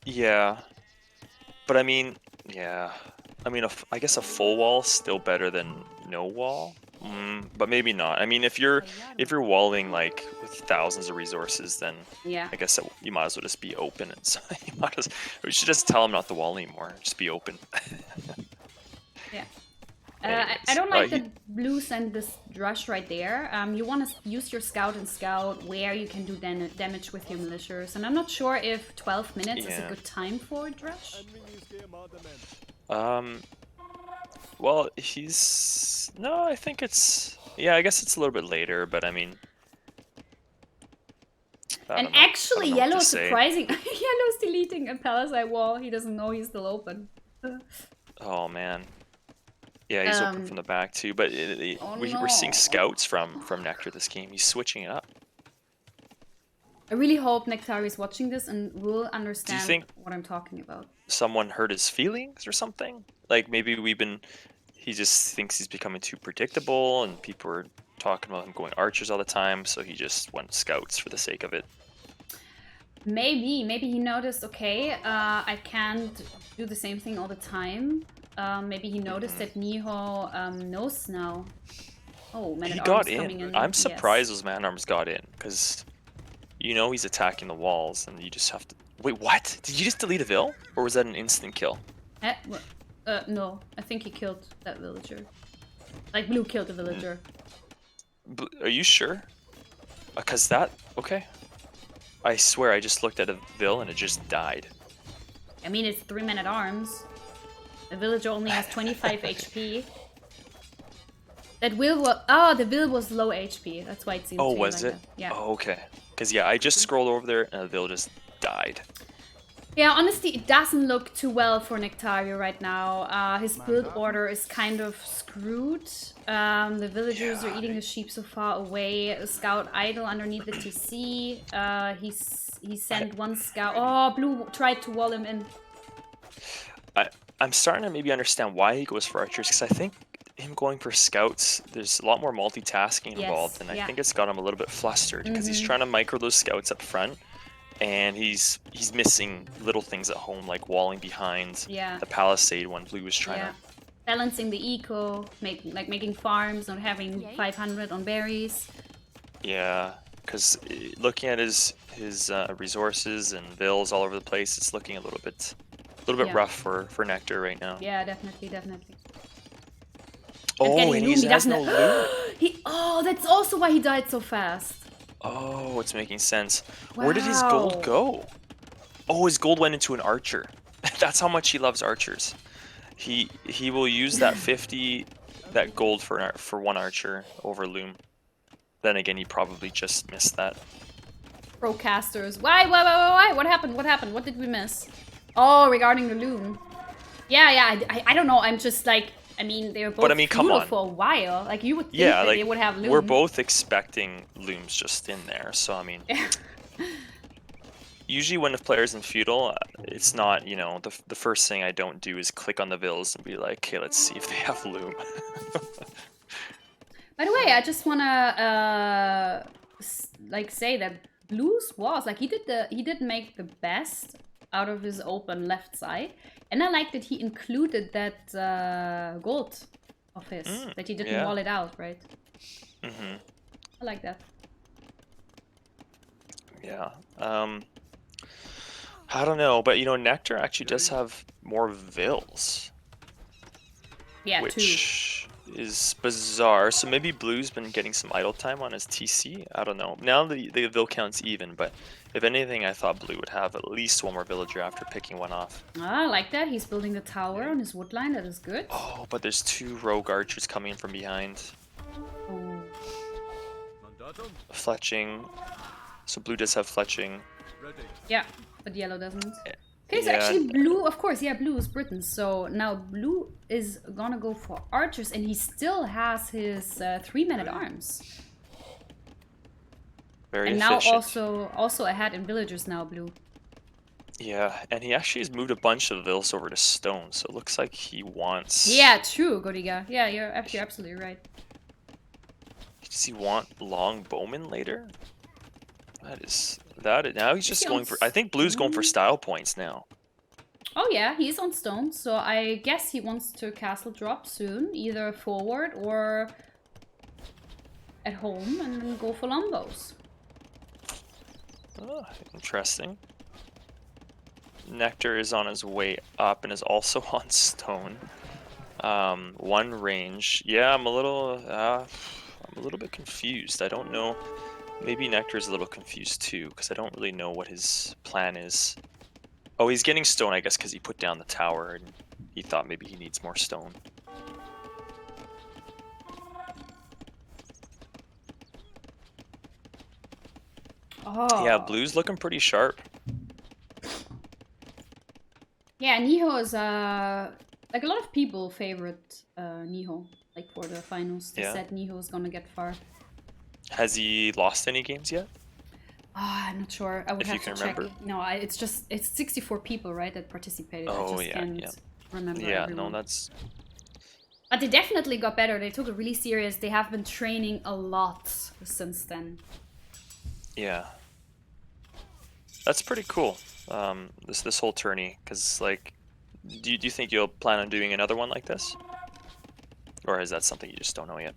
Yeah, but I mean, I guess a full wall is still better than no wall. But maybe not. I mean, if you're walling like with thousands of resources, then I guess you might as well just be open. And so we should just tell him not to wall anymore. Just be open. Yeah. I don't like the blue send this drush right there. You want to use your scout and scout where you can do damage with your militias, and I'm not sure if 12 minutes is a good time for drush. Well, he's no. I think it's yeah. I guess it's a little bit later, but I mean, I And don't know. I actually, don't know what to Yellow is say. surprising. Yellow's deleting a Palisade wall. He doesn't know he's still open. Oh man. Yeah, he's open from the back too. But Oh we're seeing no. scouts from Nectar this game. He's switching it up. I really hope Nectar is watching this and will understand think- what I'm talking about. Someone hurt his feelings or something? Like maybe he just thinks he's becoming too predictable, and people are talking about him going archers all the time, so he just went scouts for the sake of it. Maybe he noticed, okay, I can't do the same thing all the time. Maybe he noticed that Niho knows now. Oh, Man He at got Arms coming in. I'm Yes. surprised those man-arms got in, because you know he's attacking the walls, and you just have to... Wait, what? Did you just delete a Vil? Or was that an instant kill? No, I think he killed that villager. Like, Blue killed the villager. Are you sure? Because that... Okay. I swear I just looked at a Vil and it just died. I mean, it's 3 Men at Arms. The villager only has 25 HP. That Will was... Oh, the Vil was low HP. That's why it seemed Oh, to be was like it? that. Yeah. Oh, okay. Because, yeah, I just scrolled over there and the Vil just died. Yeah, honestly, it doesn't look too well for Nectario right now. His build order is kind of screwed. The villagers are eating his sheep so far away. A scout idle underneath the TC. He sent one scout. Oh, Blue tried to wall him in. I'm starting to maybe understand why he goes for archers, because I think him going for scouts, there's a lot more multitasking involved, and I think it's got him a little bit flustered, because he's trying to micro those scouts up front, and he's missing little things at home, like walling behind the palisade when Blue was trying to... Balancing the eco, making farms, not having 500 on berries. Yeah, because looking at his resources and bills all over the place, it's looking a little bit rough for Nectar right now. Yeah, definitely. Oh, and he has no loot. Oh, that's also why he died so fast. Oh, it's making sense. Wow. Where did his gold go? Oh, his gold went into an archer. That's how much he loves archers. He will use that 50 that gold for one archer over loom. Then again, he probably just missed that. Procasters. Why? What happened? What did we miss? Oh, regarding the loom. Yeah. I don't know. I'm just like, I mean, they were both feudal for a while. Like, you would think that they would have loom. We're both expecting looms just in there. So, I mean, usually when a player's in feudal, it's not, you know, the first thing I don't do is click on the vills and be like, okay, let's see if they have loom. By the way, I just wanna like say that Blue's was like he did make the best out of his open left side, and I like that he included that gold of his, that he didn't wall it out, right? I like that. Yeah. I don't know, but you know, Nectar actually does have more vills. Yeah, which is bizarre. So maybe Blue's been getting some idle time on his TC. I don't know. Now the vill count's even, but if anything, I thought Blue would have at least one more villager after picking one off. I like that. He's building the tower on his wood line. That is good. Oh, but there's 2 rogue archers coming in from behind. Oh. Fletching. So Blue does have fletching. Yeah, but Yellow doesn't. Okay, so actually Blue, of course, Blue is Britain. So now Blue is gonna go for archers, and he still has his 3 Men at Arms. Very and efficient. now also ahead in villagers now, Blue. Yeah, and he actually has moved a bunch of vills over to stone, so it looks like he wants... Yeah, true, Godiga. Yeah, you're absolutely right. Does he want long bowmen later? Now he's just going for... I think Blue's going for style points now. Oh yeah, he's on stone, so I guess he wants to castle drop soon, either forward or at home, and then go for lombos. Oh, interesting. Nectar is on his way up and is also on stone. 1 range. Yeah, I'm a little bit confused. I don't know. Maybe Nectar's a little confused too, because I don't really know what his plan is. Oh, he's getting stone, I guess, because he put down the tower and he thought maybe he needs more stone. Oh. Yeah, blue's looking pretty sharp. Yeah, Niho is like a lot of people favorite Niho, like for the finals. They Yeah. said Niho is gonna get far. Has he lost any games yet? I'm not sure. I would If you have to can check. remember. No, it's 64 people, right, that participated. I Oh, just yeah, can't yeah. remember Yeah, everyone. no, that's... But they definitely got better. They took it really serious. They have been training a lot since then. Yeah. That's pretty cool. This whole tourney, because like, do you think you'll plan on doing another one like this, or is that something you just don't know yet?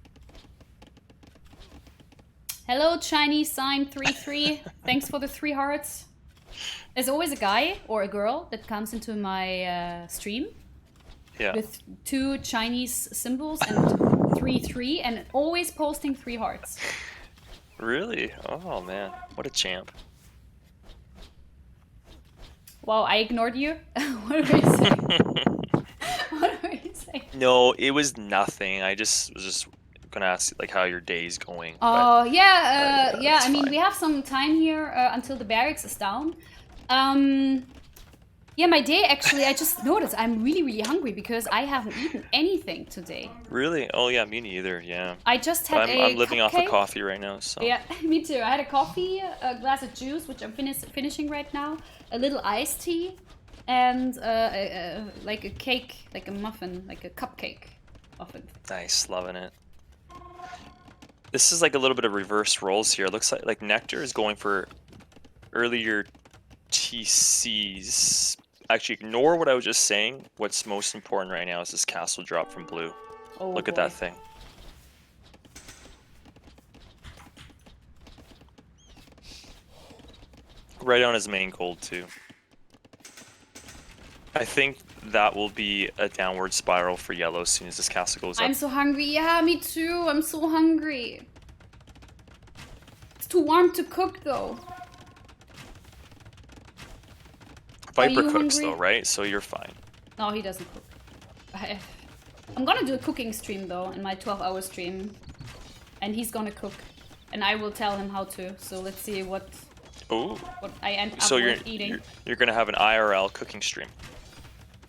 Hello, Chinese sign 33. Thanks for the 3 hearts. There's always a guy or a girl that comes into my stream Yeah. with 2 Chinese symbols and 3 and always posting 3 hearts. Really? Oh man, what a champ. Wow, I ignored you. What were you saying? What were you saying? No, it was nothing. I was just gonna ask like how your day's going. Oh yeah, yeah. that's I mean, fine. we have some time here until the barracks is down. Yeah, my day actually. I just noticed I'm really hungry because I haven't eaten anything today. Really? Oh yeah, me neither. Yeah. I just had I'm living off cupcake. of coffee right now, so. Yeah, me too. I had a coffee, a glass of juice, which I'm finishing right now, a little iced tea, and like a cake, like a muffin, like a cupcake muffin. Nice, loving it. This is like a little bit of reverse roles here. It looks like Nectar is going for earlier TCs. Actually, ignore what I was just saying. What's most important right now is this castle drop from blue. Oh, Look at boy. that thing. Right on his main gold too. I think that will be a downward spiral for yellow as soon as this castle goes up. I'm so hungry. Yeah, me too. I'm so hungry. It's too warm to cook though. Viper you cooks hungry? though, right? So you're fine. No, he doesn't cook. I'm gonna do a cooking stream though, in my 12-hour stream. And he's gonna cook. And I will tell him how to. So let's see what Ooh. I end up So with eating. you're gonna have an IRL cooking stream.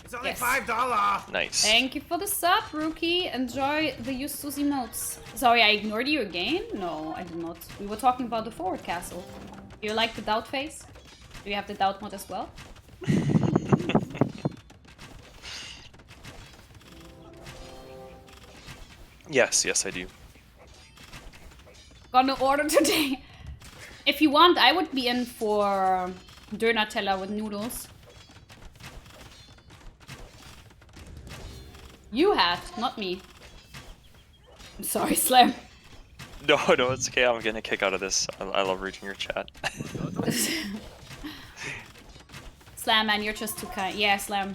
It's only Yes. $5. Nice. Thank you for the sub, Rookie. Enjoy the Justus emotes. Sorry, I ignored you again? No, I did not. We were talking about the forward castle. Do you like the doubt phase? Do you have the doubt mod as well? Yes, I do. Gonna order today. If you want, I would be in for Döner Teller with noodles. You had, not me. I'm sorry, Slam. No, it's okay. I'm getting a kick out of this. I love reading your chat. Slam, man, you're just too kind. Yeah, Slam.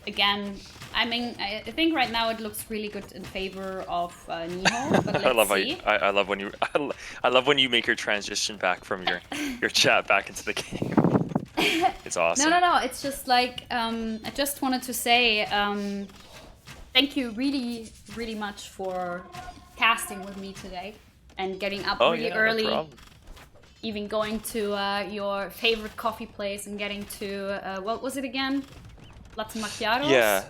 Again, I mean, I think right now it looks really good in favor of Niho. But let's I love how see. I love when you I love when you make your transition back from your chat back into the game. It's awesome. No. It's just like I just wanted to say thank you really much for casting with me today and getting up really yeah, early. No problem. Even going to your favorite coffee place and getting to what was it again? Latte macchiatos? Yeah.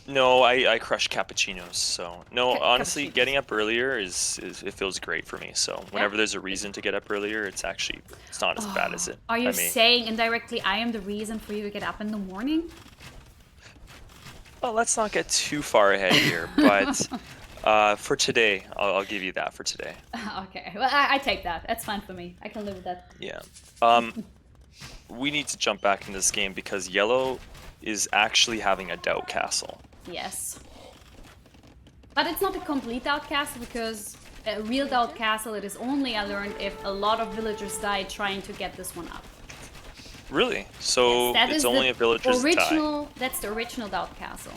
No, I crush cappuccinos. So no, honestly, cappuccinos. getting up earlier is it feels great for me. So whenever there's a reason to get up earlier, it's not as bad as it. Are you I mean, saying indirectly I am the reason for you to get up in the morning? well, let's not get too far ahead here, but for today, I'll give you that for today. Okay, well I take that. That's fine for me. I can live with that. Yeah. We need to jump back into this game because yellow is actually having a doubt castle. Yes. But it's not a complete doubt castle because a real doubt castle it is only, I learned, if a lot of villagers die trying to get this one up. Really? So That it's is only the a villager's die. original. That's the original doubt castle.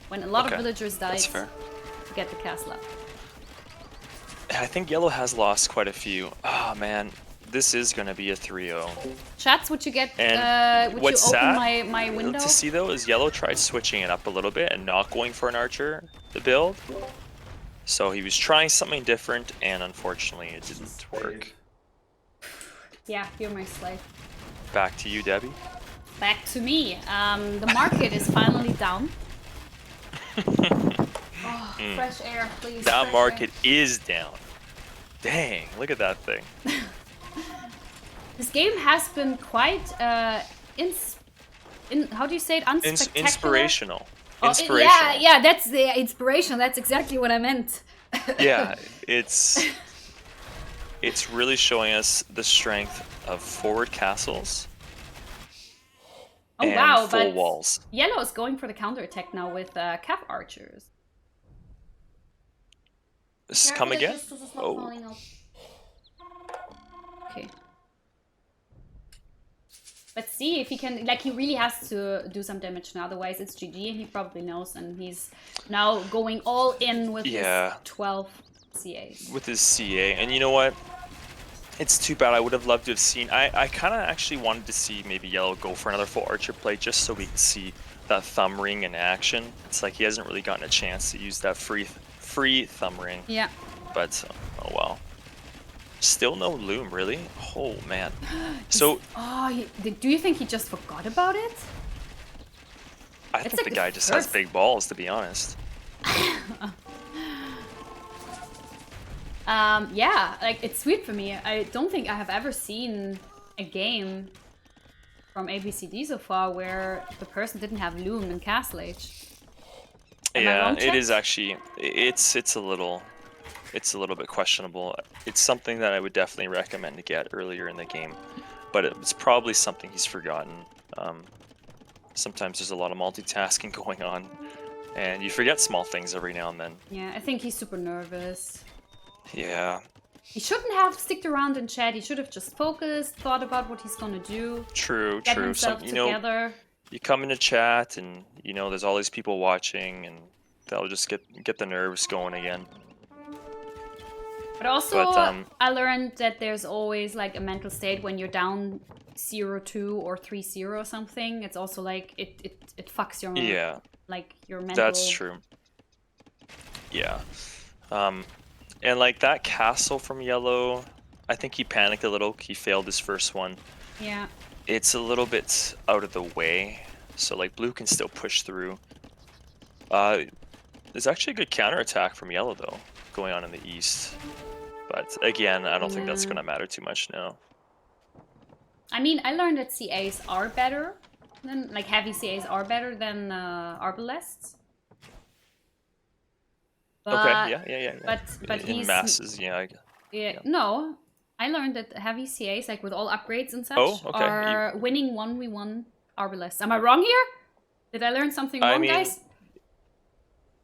When a lot Okay, of villagers died that's fair. to get the castle up. I think yellow has lost quite a few. Oh man, this is going to be a 3-0. Chats, would you get? And Would you what's open sad my window? to see though is yellow tried switching it up a little bit and not going for an archer, the build. So he was trying something different, and unfortunately it didn't work. Yeah, you're my slave. Back to you, Debbie. Back to me. The market is finally down. Oh, fresh air, please. That fresh market air. is down. Dang, look at that thing. This game has been quite how do you say it? Unspectacular. Inspirational. Oh, Inspirational. yeah, that's the inspiration. That's exactly what I meant. Yeah, it's really showing us the strength of forward castles. Oh and wow, full but walls. Yellow is going for the counterattack now with calf archers. Come again? Oh. Okay. Let's see if he can, like, he really has to do some damage now, otherwise it's GG, and he probably knows, and he's now going all in with his 12 CAs. With his CA, and you know what? It's too bad. I would have loved to have seen, I kind of actually wanted to see maybe Yellow go for another full archer play, just so we can see that thumb ring in action. It's like he hasn't really gotten a chance to use that free thumb ring. Yeah. But, oh well. Still no loom, really? Oh man. So. Oh, do you think he just forgot about it? I think the guy just has big balls, to be honest. Yeah, like, it's sweet for me. I don't think I have ever seen a game from ABCD so far where the person didn't have loom in Castle Age. Yeah, it is actually. It's a little bit questionable. It's something that I would definitely recommend to get earlier in the game, but it's probably something he's forgotten. Sometimes there's a lot of multitasking going on, and you forget small things every now and then. Yeah, I think he's super nervous. Yeah. He shouldn't have sticked around in chat. He should have just focused, thought about what he's gonna do. True, get true. himself together. You come into chat, and there's all these people watching, and that'll just get the nerves going again. But also, I learned that there's always like a mental state when you're down 0-2 or 3-0 or something. It's also like it fucks your like your mental. That's true. Yeah. And like that castle from Yellow, I think he panicked a little. He failed his first one. Yeah. It's a little bit out of the way, so like Blue can still push through. There's actually a good counterattack from Yellow though, going on in the east. But again, I don't think that's going to matter too much now. I mean, I learned that CAs are better than, like, heavy CAs are better than arbalests. But, okay, yeah. But in he's masses, yeah. No, I learned that heavy CAs, like with all upgrades and such, okay. are winning 1v1 arbalests. Am I wrong here? Did I learn something wrong, guys?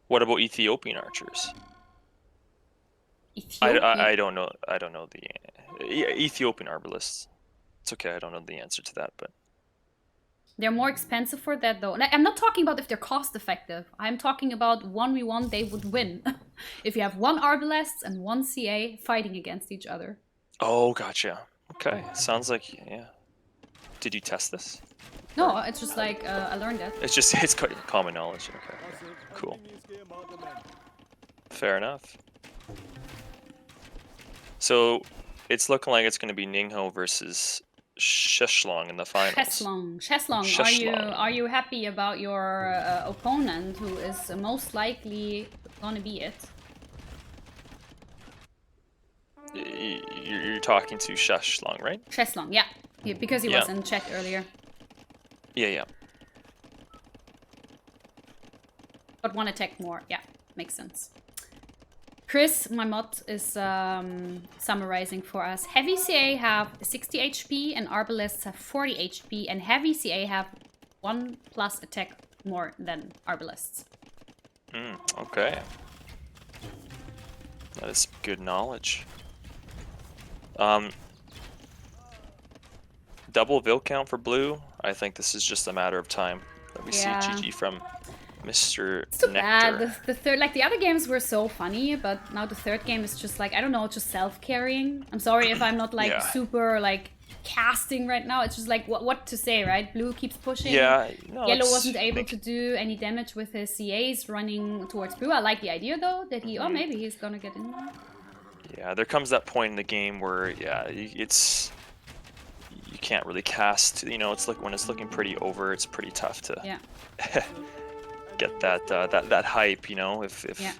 What about Ethiopian archers? I don't know. I don't know the Ethiopian arbalists. It's okay. I don't know the answer to that, but they're more expensive for that though. I'm not talking about if they're cost effective. I'm talking about 1v1 they would win if you have one arbalest and one CA fighting against each other. Oh, gotcha. Okay, sounds like Did you test this? No, it's just like I learned that. It's common knowledge. Okay, cool. Fair enough. So it's looking like it's going to be Ningho versus Sheshlong in the finals. Sheshlong. Are you happy about your opponent, who is most likely gonna be it? You're talking to Sheshlong, right? Sheshlong, yeah, because he was in chat earlier. Yeah. But one attack more, yeah, makes sense. Chris, my mod, is summarizing for us. Heavy CA have 60 HP and arbalests have 40 HP, and heavy CA have 1+ attack more than arbalests. Okay. That is good knowledge. Double Vil count for Blue. I think this is just a matter of time that we see GG from Mr. It's too Nectar. bad. The third, like the other games were so funny, but now the third game is just like, I don't know, just self-carrying. I'm sorry if I'm not like Yeah. super like casting right now. It's just like what to say, right? Blue keeps pushing. Yeah, no, Yellow it's wasn't able to do any damage with his CAs running towards Blue. I like the idea though that he, oh, maybe he's gonna get in there. Yeah, there comes that point in the game where, yeah, it's you can't really cast. You know, it's like when it's looking pretty over, it's pretty tough to Yeah. get that hype. You know, if Yeah.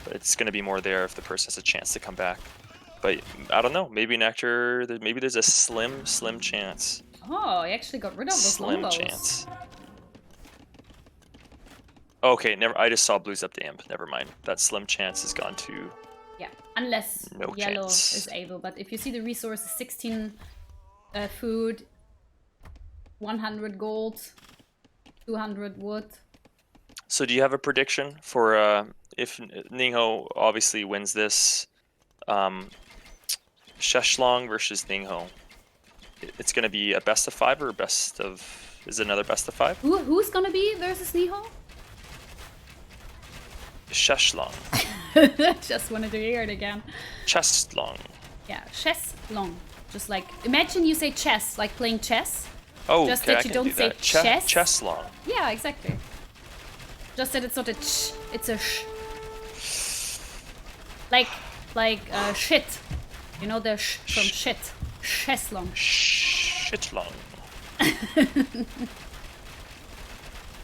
but it's gonna be more there if the person has a chance to come back. But I don't know. Maybe Nectar. Maybe there's a slim chance. Oh, he actually got rid of those Slim longbows. chance. Okay, never. I just saw Blues up to Imp. Never mind. That slim chance has gone to. Yeah, unless No Yellow chance. is able. But if you see the resources, 16 food, 100 gold, 200 wood. So do you have a prediction for if Ningho obviously wins this? Sheshlong versus Ningho. It's going to be a best of 5 or a best of... Is it another best of 5? Who's gonna be versus Niho? Sheshlong. Just wanted to hear it again. Chestlong. Yeah, chess long. Just like, imagine you say chess, like playing chess. Oh, Just okay, that I you can don't do say that. chess. Chesslong. Yeah, exactly. Just that it's not a ch, it's a sh. Like shit. You know the sh from shit. Chesslong. Shitlong.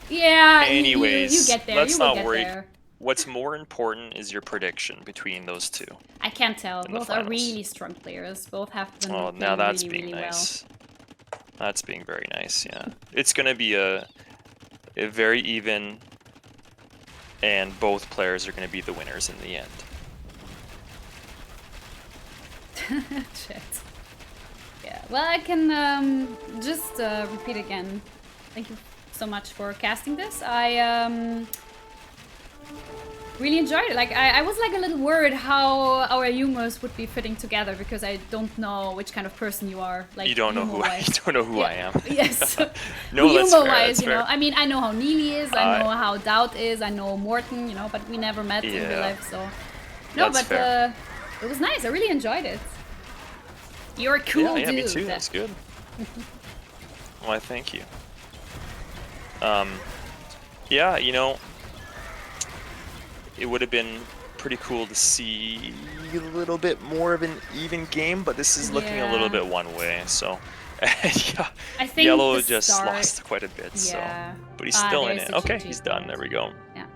Yeah, Anyways, you get there. let's you will not get worry. there. What's more important is your prediction between those two. I can't tell. In the Both are finals. really strong players. Both have been Oh, playing now that's really, being really nice. That's being very nice, yeah. It's going to be a very even, and both players are going to be the winners in the end. well. Shit. Yeah. Well, I can just repeat again. Thank you so much for casting this. I really enjoyed it. Like I was like a little worried how our humors would be fitting together because I don't know which kind of person you are. Like You don't know who I am. Yes. No, that's humor fair. wise, That's you know. fair. I mean, I know how Neely is. I know how Doubt is. I know Morton. You know, but we never met in real Yeah. life. So no, That's but fair. it was nice. I really enjoyed it. You're a cool Yeah, dude. me too. That's good. Why, thank you. Yeah, you know, it would have been pretty cool to see a little bit more of an even game, but this is looking a little Yeah. bit one way. So, yeah, I think Yellow the just start- lost quite a bit. Yeah. So, but he's still in there's it. the Okay, GG he's done. point. There we go. Yeah.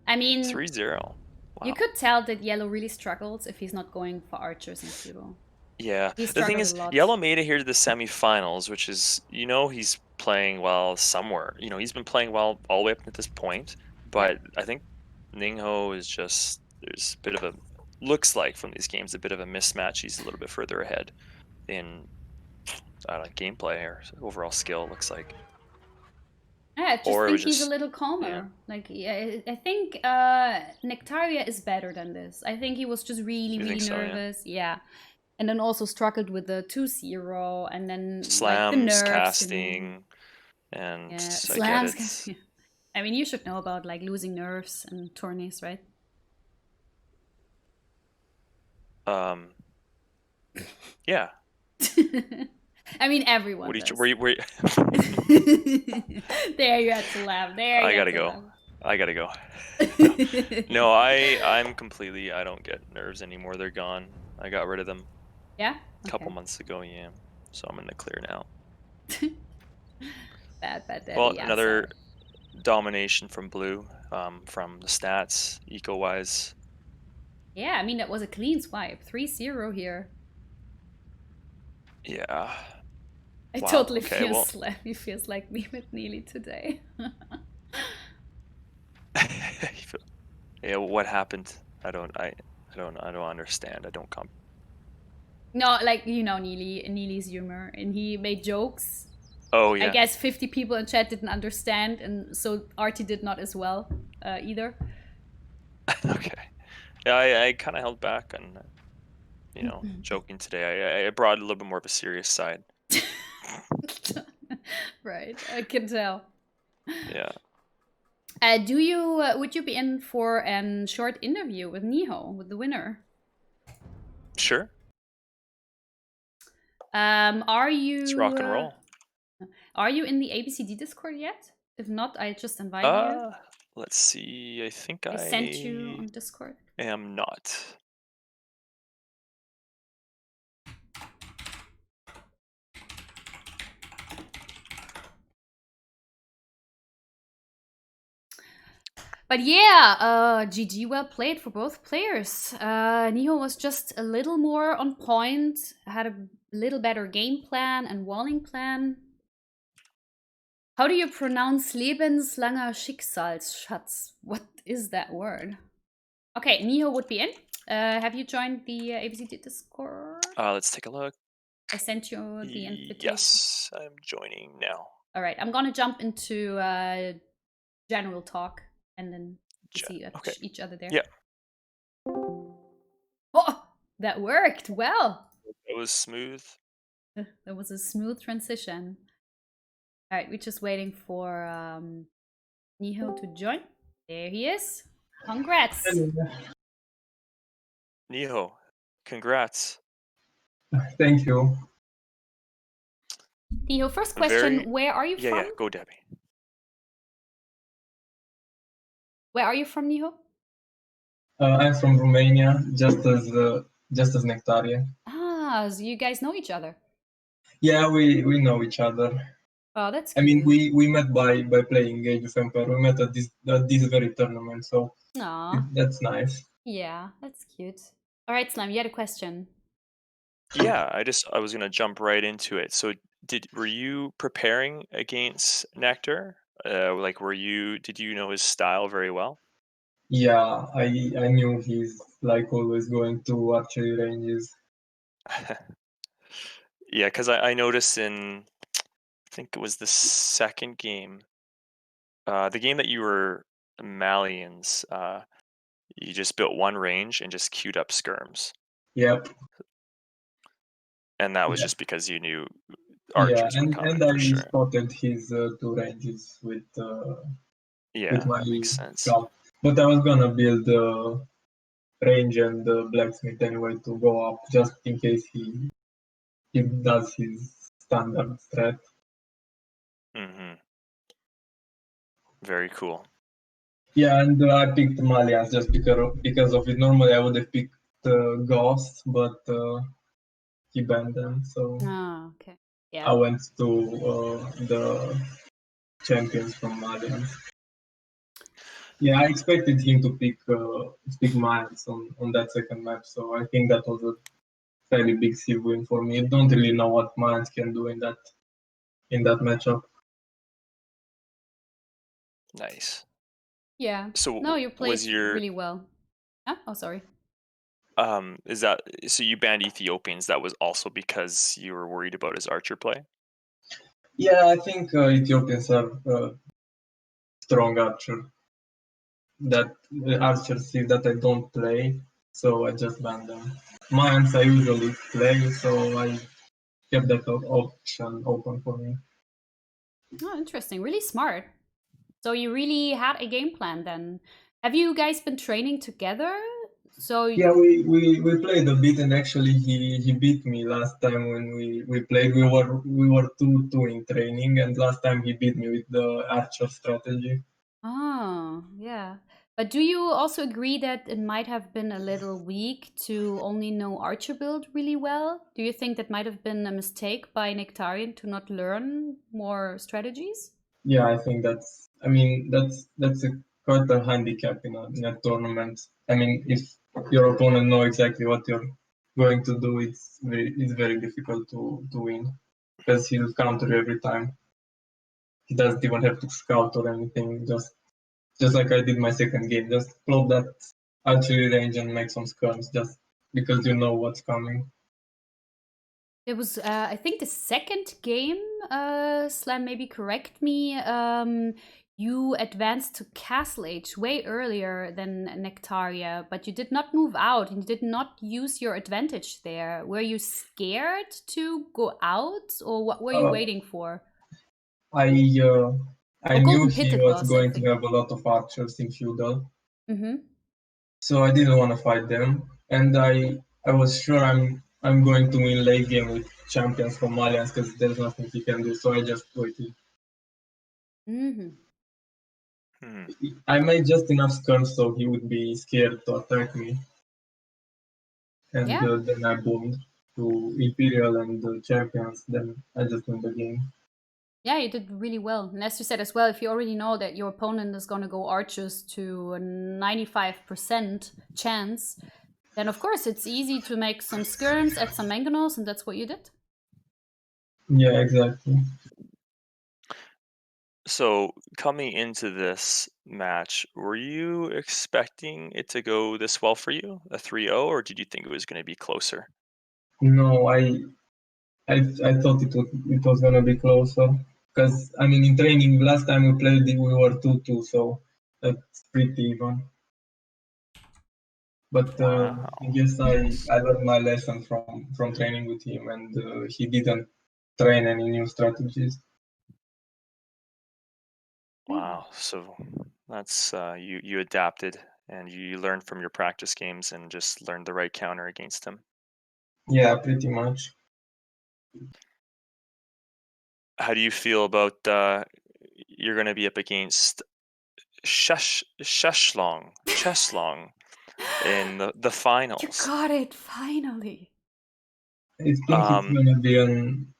I mean, 3-0. Wow. you could tell that Yellow really struggles if he's not going for archers and feudal. Yeah, He the thing struggled is, a lot. Yellow made it here to the semifinals, which is, you know, he's playing well somewhere. You know, he's been playing well all the way up to this point, but I think Ningho is just, there's a bit of a, looks like from these games, a bit of a mismatch. He's a little bit further ahead in gameplay or overall skill, it looks like. Yeah, I just Or it think was he's a just- little calmer. yeah. Like, yeah, I think Nectaria is better than this. I think he was just really, You really think so, yeah? nervous. Yeah. And then also struggled with the 2-0 and then like the Slams, nerfs. casting, and Yeah, I slams. get it. I mean, you should know about like losing nerfs and tourneys, right? Yeah. I mean, everyone What do does. were you There, you had to laugh. There, I you gotta had to go. laugh. I gotta go. No, I'm completely, I don't get nerves anymore. They're gone. I got rid of them Yeah? a couple Okay. months ago, yeah. So I'm in the clear now. Bad, daddy. Well, yeah, another sorry. domination from Blue, from the stats, eco-wise. Yeah, I mean, that was a clean swipe. 3-0 here. Yeah. I Wow, totally okay, feel well- Slappy feels like me with Neely today. Yeah, what happened? I don't understand. I don't come. No, like, you know Neely's humor, and he made jokes. Oh yeah. I guess 50 people in chat didn't understand, and so Artie did not as well either. Okay. Yeah, I kind of held back on, you know, joking today. I brought a little bit more of a serious side. Right, I can tell. Yeah. Would you be in for a short interview with Niho, with the winner? Sure. Are you? Let's rock and roll. Are you in the ABCD Discord yet? If not, I just invited you. Let's see. I think I sent you on Discord. am not. But yeah, GG, well played for both players. Niho was just a little more on point, had a little better game plan and walling plan. How do you pronounce lebenslanger Schicksalsschatz? What is that word? Okay, Niho would be in. Have you joined the ABCD Discord? Let's take a look. I sent you the invitation. Yes, I'm joining now. All right, I'm gonna jump into general talk and then see each other there. Yeah. Oh, that worked well. It was smooth. That was a smooth transition. All right, we're just waiting for Niho to join. There he is. Congrats. Niho, congrats. Thank you. Niho, first question, where are you from? Yeah, go Debbie. Where are you from, Niho? I'm from Romania, just as Nectaria. Ah, so you guys know each other. Yeah, we know each other. Oh, that's I mean, we met by playing Age of Empire. We met at this very tournament, so that's nice. Yeah, that's cute. All right, Slime, you had a question. Yeah, I was gonna jump right into it. So, were you preparing against Nectar? Did you know his style very well? Yeah, I knew he's like always going to archery ranges. Yeah, because I noticed I think it was the second game, the game that you were Malians, you just built one range and just queued up skirms. Yep. And that was just because you knew Yeah, archers were coming and I for sure. spotted his two ranges with my that makes sense. scout. But I was gonna build range and blacksmith anyway to go up just in case he does his standard strat. Mm-hmm. Very cool. Yeah, and I picked Malians just because of it. Normally I would have picked Ghost, but he banned them, so okay. Yeah. I went to the champions from Malians. Yeah, I expected him to pick Mines on that second map, so I think that was a fairly big sieve win for me. I don't really know what Mines can do in that matchup. Nice. Yeah. So no, you played really well. Huh? Oh, sorry. Is that so? You banned Ethiopians. That was also because you were worried about his archer play. Yeah, I think Ethiopians are strong archer. That archers that I don't play, so I just ban them. Mayans I usually play, so I kept that option open for me. Oh, interesting. Really smart. So you really had a game plan then. Have you guys been training together? So yeah, we played a bit, and actually he beat me last time when we played. We were 2-2 in training, and last time he beat me with the archer strategy. Oh, yeah. But do you also agree that it might have been a little weak to only know Archer build really well? Do you think that might have been a mistake by Nectarian to not learn more strategies? Yeah, I think that's quite a handicap in a tournament. I mean, if your opponent know exactly what you're going to do, it's very difficult to win because he'll counter you every time. He doesn't even have to scout or anything. Just like I did my second game, just plot that archery range and make some skirms just because you know what's coming. It was, I think, the second game, Slam, maybe correct me, you advanced to Castle Age way earlier than Nectaria, but you did not move out and you did not use your advantage there. Were you scared to go out, or what were you waiting for? I I Oh, knew Golden he Pit it was was, I going to think. have a lot of archers in feudal, Mm-hmm. so I didn't want to fight them, and I was sure I'm going to win late game with champions from Alliance because there's nothing he can do. So I just waited. Mm-hmm. Hmm. I made just enough skirms so he would be scared to attack me, and Yeah. then I boomed to Imperial and the champions. Then I just won the game. Yeah, you did really well. And as you said as well, if you already know that your opponent is going to go archers to a 95% chance, then of course it's easy to make some skirms, add some mangonels, and that's what you did. Yeah, exactly. So coming into this match, were you expecting it to go this well for you, a 3-0, or did you think it was going to be closer? No, I thought it was gonna be closer because I mean in training last time we played we were 2-2, so that's pretty even. But Wow. I guess I learned my lesson from training with him, and he didn't train any new strategies. Wow. So that's you adapted and you learned from your practice games and just learned the right counter against him. Yeah, pretty much. How do you feel about you're going to be up against Cheslong in the You finals? got it, finally. I think it's gonna be an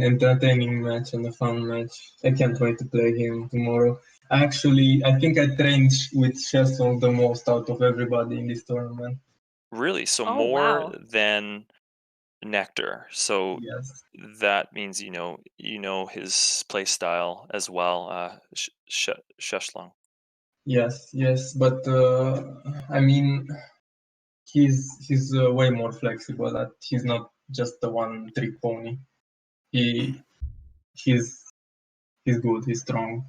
entertaining match and a fun match. I can't wait to play him tomorrow. Actually, I think I trained with Shesong the most out of everybody in this tournament. Really? So Oh, more wow. than Nectar. So Yes, that means you know his play style as well, Cheslong. yes. But I mean, he's way more flexible. That he's not just the one trick pony. He he's he's good. He's strong.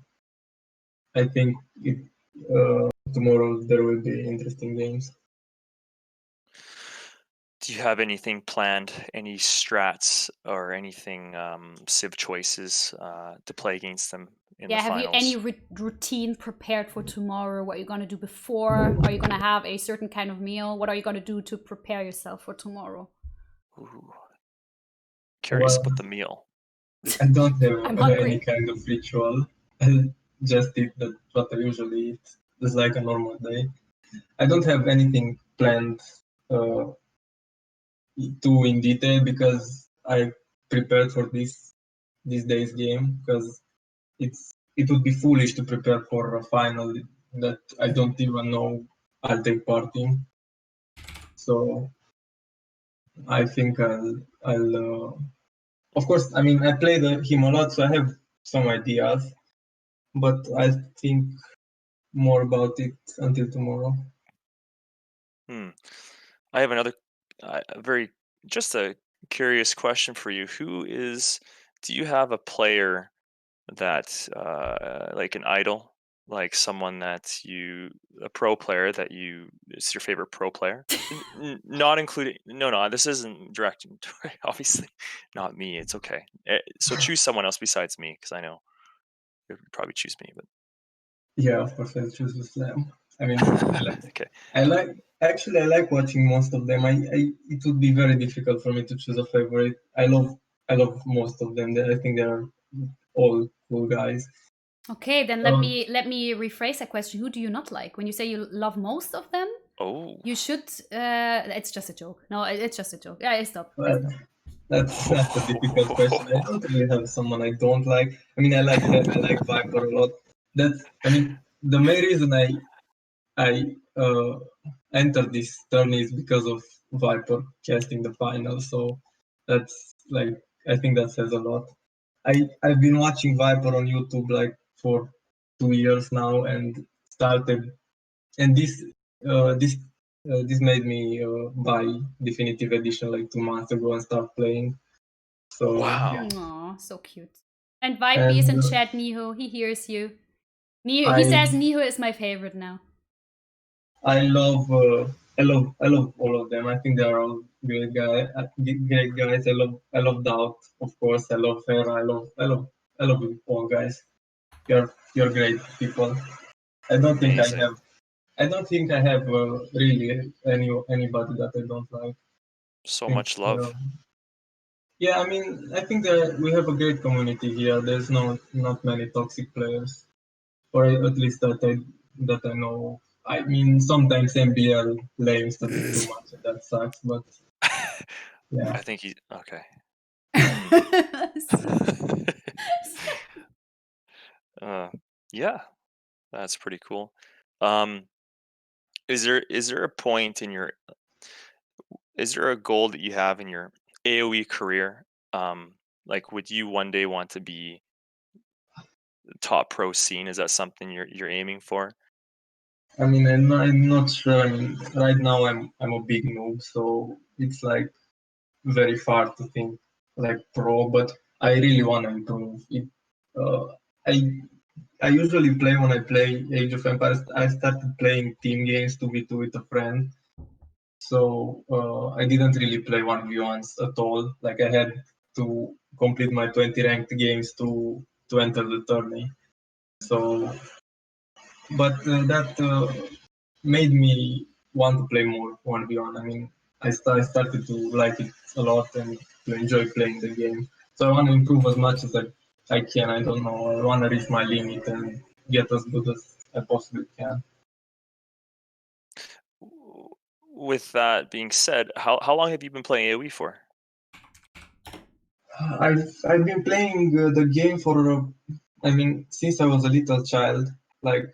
I think tomorrow there will be interesting games. Do you have anything planned? Any strats or anything civ choices to play against them in the Yeah, have you any finals? routine prepared for tomorrow? What are you going to do before? Are you going to have a certain kind of meal? What are you going to do to prepare yourself for tomorrow? Ooh, curious Well, about the meal. I don't I'm have any hungry. kind of ritual. I just eat what I usually eat, just like a normal day. I don't have anything planned uh, too in detail because I prepared for this day's game because it would be foolish to prepare for a final that I don't even know I'll take part in. So I think I'll of course, I mean I played him a lot, so I have some ideas, but I think more about it until tomorrow. Hmm. I have another very just a curious question for you. Do you have a player that like an idol, like someone a pro player that is your favorite pro player? Not including, no, this isn't directed obviously not me. It's okay. So choose someone else besides me because I know you'd probably choose me, but Yeah, of course I'll choose the slam. I mean, okay. I like actually I like watching most of them. It would be very difficult for me to choose a favorite. I love most of them. I think they're all cool guys. Okay, then Um, let me rephrase that question. Who do you not like? When you say you love most of them, Oh. you should. It's just a joke. No, it's just a joke. Yeah, stop. well, that's a difficult question. I don't really have someone I don't like. I mean, I like Viper a lot. I mean the main reason I entered this tourney is because of Viper casting the final. So that's like I think that says a lot. I've been watching Viper on YouTube like for 2 years now and started and this made me buy definitive edition like 2 months ago and start playing. So yeah, Wow. Aw, so cute. And Vipey is and in chat, Niho. He hears you. Niho, he I says Niho is my favorite now. I love all of them. I think they are all great guys. I love Doubt, of course. I love Farah. I love all guys. you're great people. I don't think Amazing. I have really anybody that I don't like. So think, much love. Yeah, I mean, I think that we have a great community here. There's not many toxic players, or at least that I know. I mean, sometimes MBL lames a bit too much, and that sucks. But yeah, I think okay. Yeah, that's pretty cool. Is there a point in your is there a goal that you have in your AoE career? Like, would you one day want to be top pro scene? Is that something you're aiming for? I mean, I'm not sure. I mean, right now I'm a big noob, so it's like very far to think like pro. But I really want to improve. Uh, I I usually play when I play Age of Empires. I started playing team games 2v2 with a friend, so I didn't really play 1v1s at all. Like I had to complete my 20 ranked games to enter the tourney. So, but that made me want to play more 1v1. I mean, I started to like it a lot and to enjoy playing the game. So I want to improve as much as I can. I don't know. I want to reach my limit and get as good as I possibly can. With that being said, how long have you been playing AoE for? I've been playing the game for I mean since I was a little child, like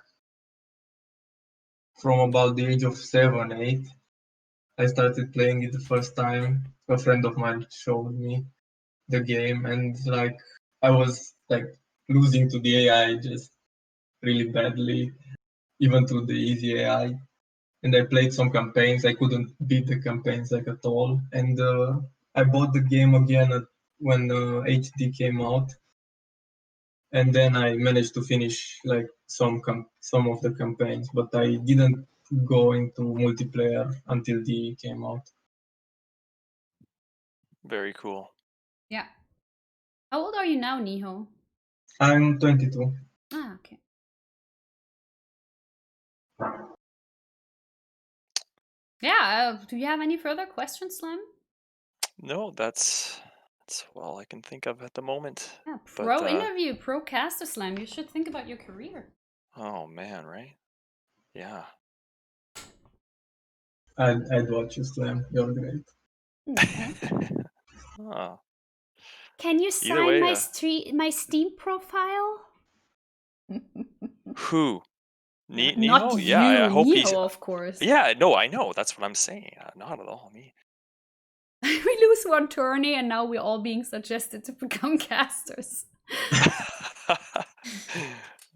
from about the age of 7, 8. I started playing it the first time. A friend of mine showed me the game, and like I was like losing to the AI just really badly, even to the easy AI. And I played some campaigns. I couldn't beat the campaigns like at all. And I bought the game again when HD came out, and then I managed to finish like some of the campaigns, but I didn't go into multiplayer until DE came out. Very cool. Yeah. How old are you now, Niho? I'm 22. Ah, okay. Yeah. Do you have any further questions, Slam? No, that's all I can think of at the moment. Yeah. But Pro interview, pro caster, Slam. You should think about your career. oh man, right? Yeah. I'd watch you, Slam. You're great. Oh, Can you either sign way, my Steam profile? who? Not Niho? Yeah, you, I hope he's. Niho, of course. Yeah, no, I know. That's what I'm saying. Not at all me. We lose one tourney and now we're all being suggested to become casters.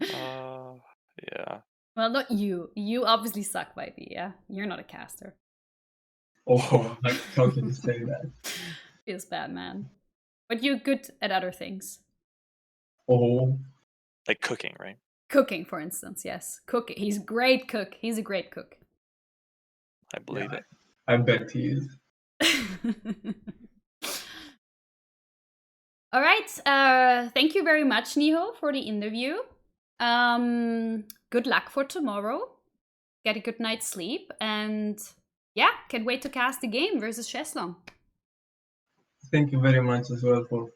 Yeah. Well, not you. You obviously suck, Vibey, yeah? You're not a caster. Oh, how can you say that? Feels bad, man. But you're good at other things. Oh, Like cooking, right? Cooking, for instance, yes. Cooking. He's a great cook. He's a great cook. I believe it. I bet he is. All right. Thank you very much, Niho, for the interview. Good luck for tomorrow. Get a good night's sleep. And yeah, can't wait to cast the game versus Cheslong. Thank you very much as well for,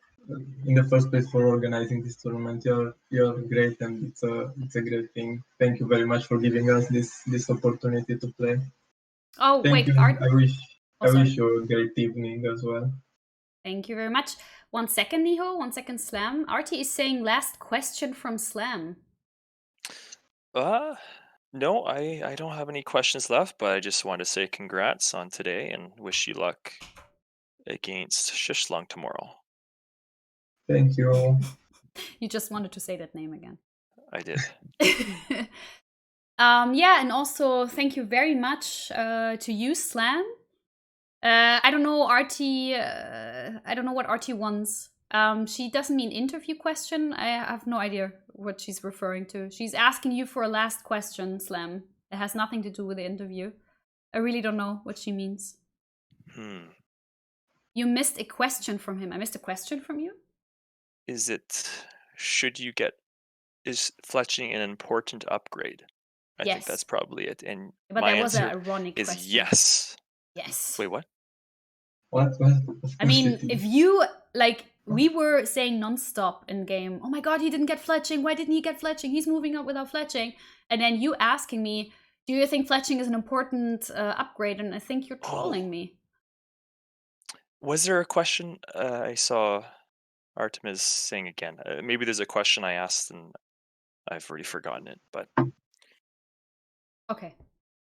in the first place, for organizing this tournament. You're great, and it's a great thing. Thank you very much for giving us this opportunity to play. Oh, Thank wait. you. I sorry. wish you a great evening as well. Thank you very much. 1 second, Niho. 1 second, Slam. Artie is saying last question from Slam. No, I don't have any questions left, but I just want to say congrats on today and wish you luck against Shishlung tomorrow. Thank you. You just wanted to say that name again. I did. Yeah, and also thank you very much to you, Slam. I don't know, Artie. I don't know what Artie wants. She doesn't mean interview question. I have no idea what she's referring to. She's asking you for a last question, Slam. It has nothing to do with the interview. I really don't know what she means. You missed a question from him. I missed a question from you? Is it, should you get is fletching an important upgrade? I think Yes. that's probably it. And But my that was an answer ironic is question. yes. Yes. Wait, what? What? Of I course mean, it is. if you like, we were saying nonstop in game, oh my god, he didn't get fletching. Why didn't he get fletching? He's moving up without fletching. And then you asking me, do you think fletching is an important upgrade? And I think you're trolling me. Was there a question I saw Artemis saying again? Maybe there's a question I asked and I've already forgotten it, but Okay.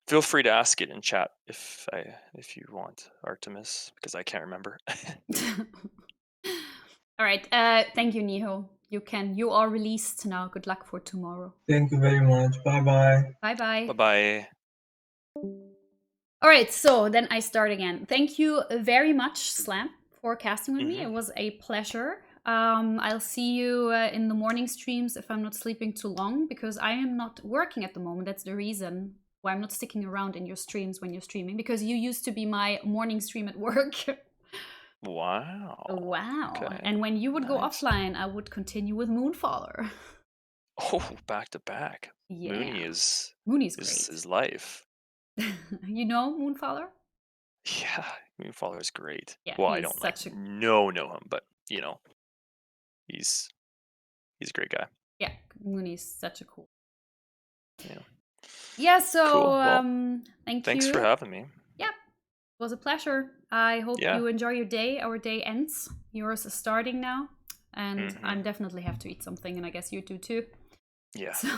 feel free to ask it in chat if you want, Artemis, because I can't remember. All right. Thank you, Niho. You are released now. Good luck for tomorrow. Thank you very much. Bye bye. Bye bye. Bye bye. All right, so then I start again. Thank you very much, Slam, for casting with me. It was a pleasure. I'll see you in the morning streams if I'm not sleeping too long, because I am not working at the moment. That's the reason why I'm not sticking around in your streams when you're streaming, because you used to be my morning stream at work. Wow. Wow. Okay. And when you would go Nice. offline, I would continue with Moonfaller. Oh, back to back. Yeah. Mooney's great. his life. You know Moonfaller? Yeah, Moonfaller is great. Yeah, Well, I he's don't such like a know him, but you know, he's a great guy. yeah, Mooney's such a cool. Yeah. Yeah, so Cool. Well, thank thanks you. for having me. Yeah, it was a pleasure. I hope Yeah. you enjoy your day. Our day ends. Yours is starting now. And Mhm. I definitely have to eat something, and I guess you do too. Yeah. So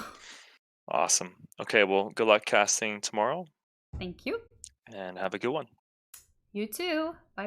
Awesome. Okay, well, good luck casting tomorrow thank you. and have a good one. You too. Bye.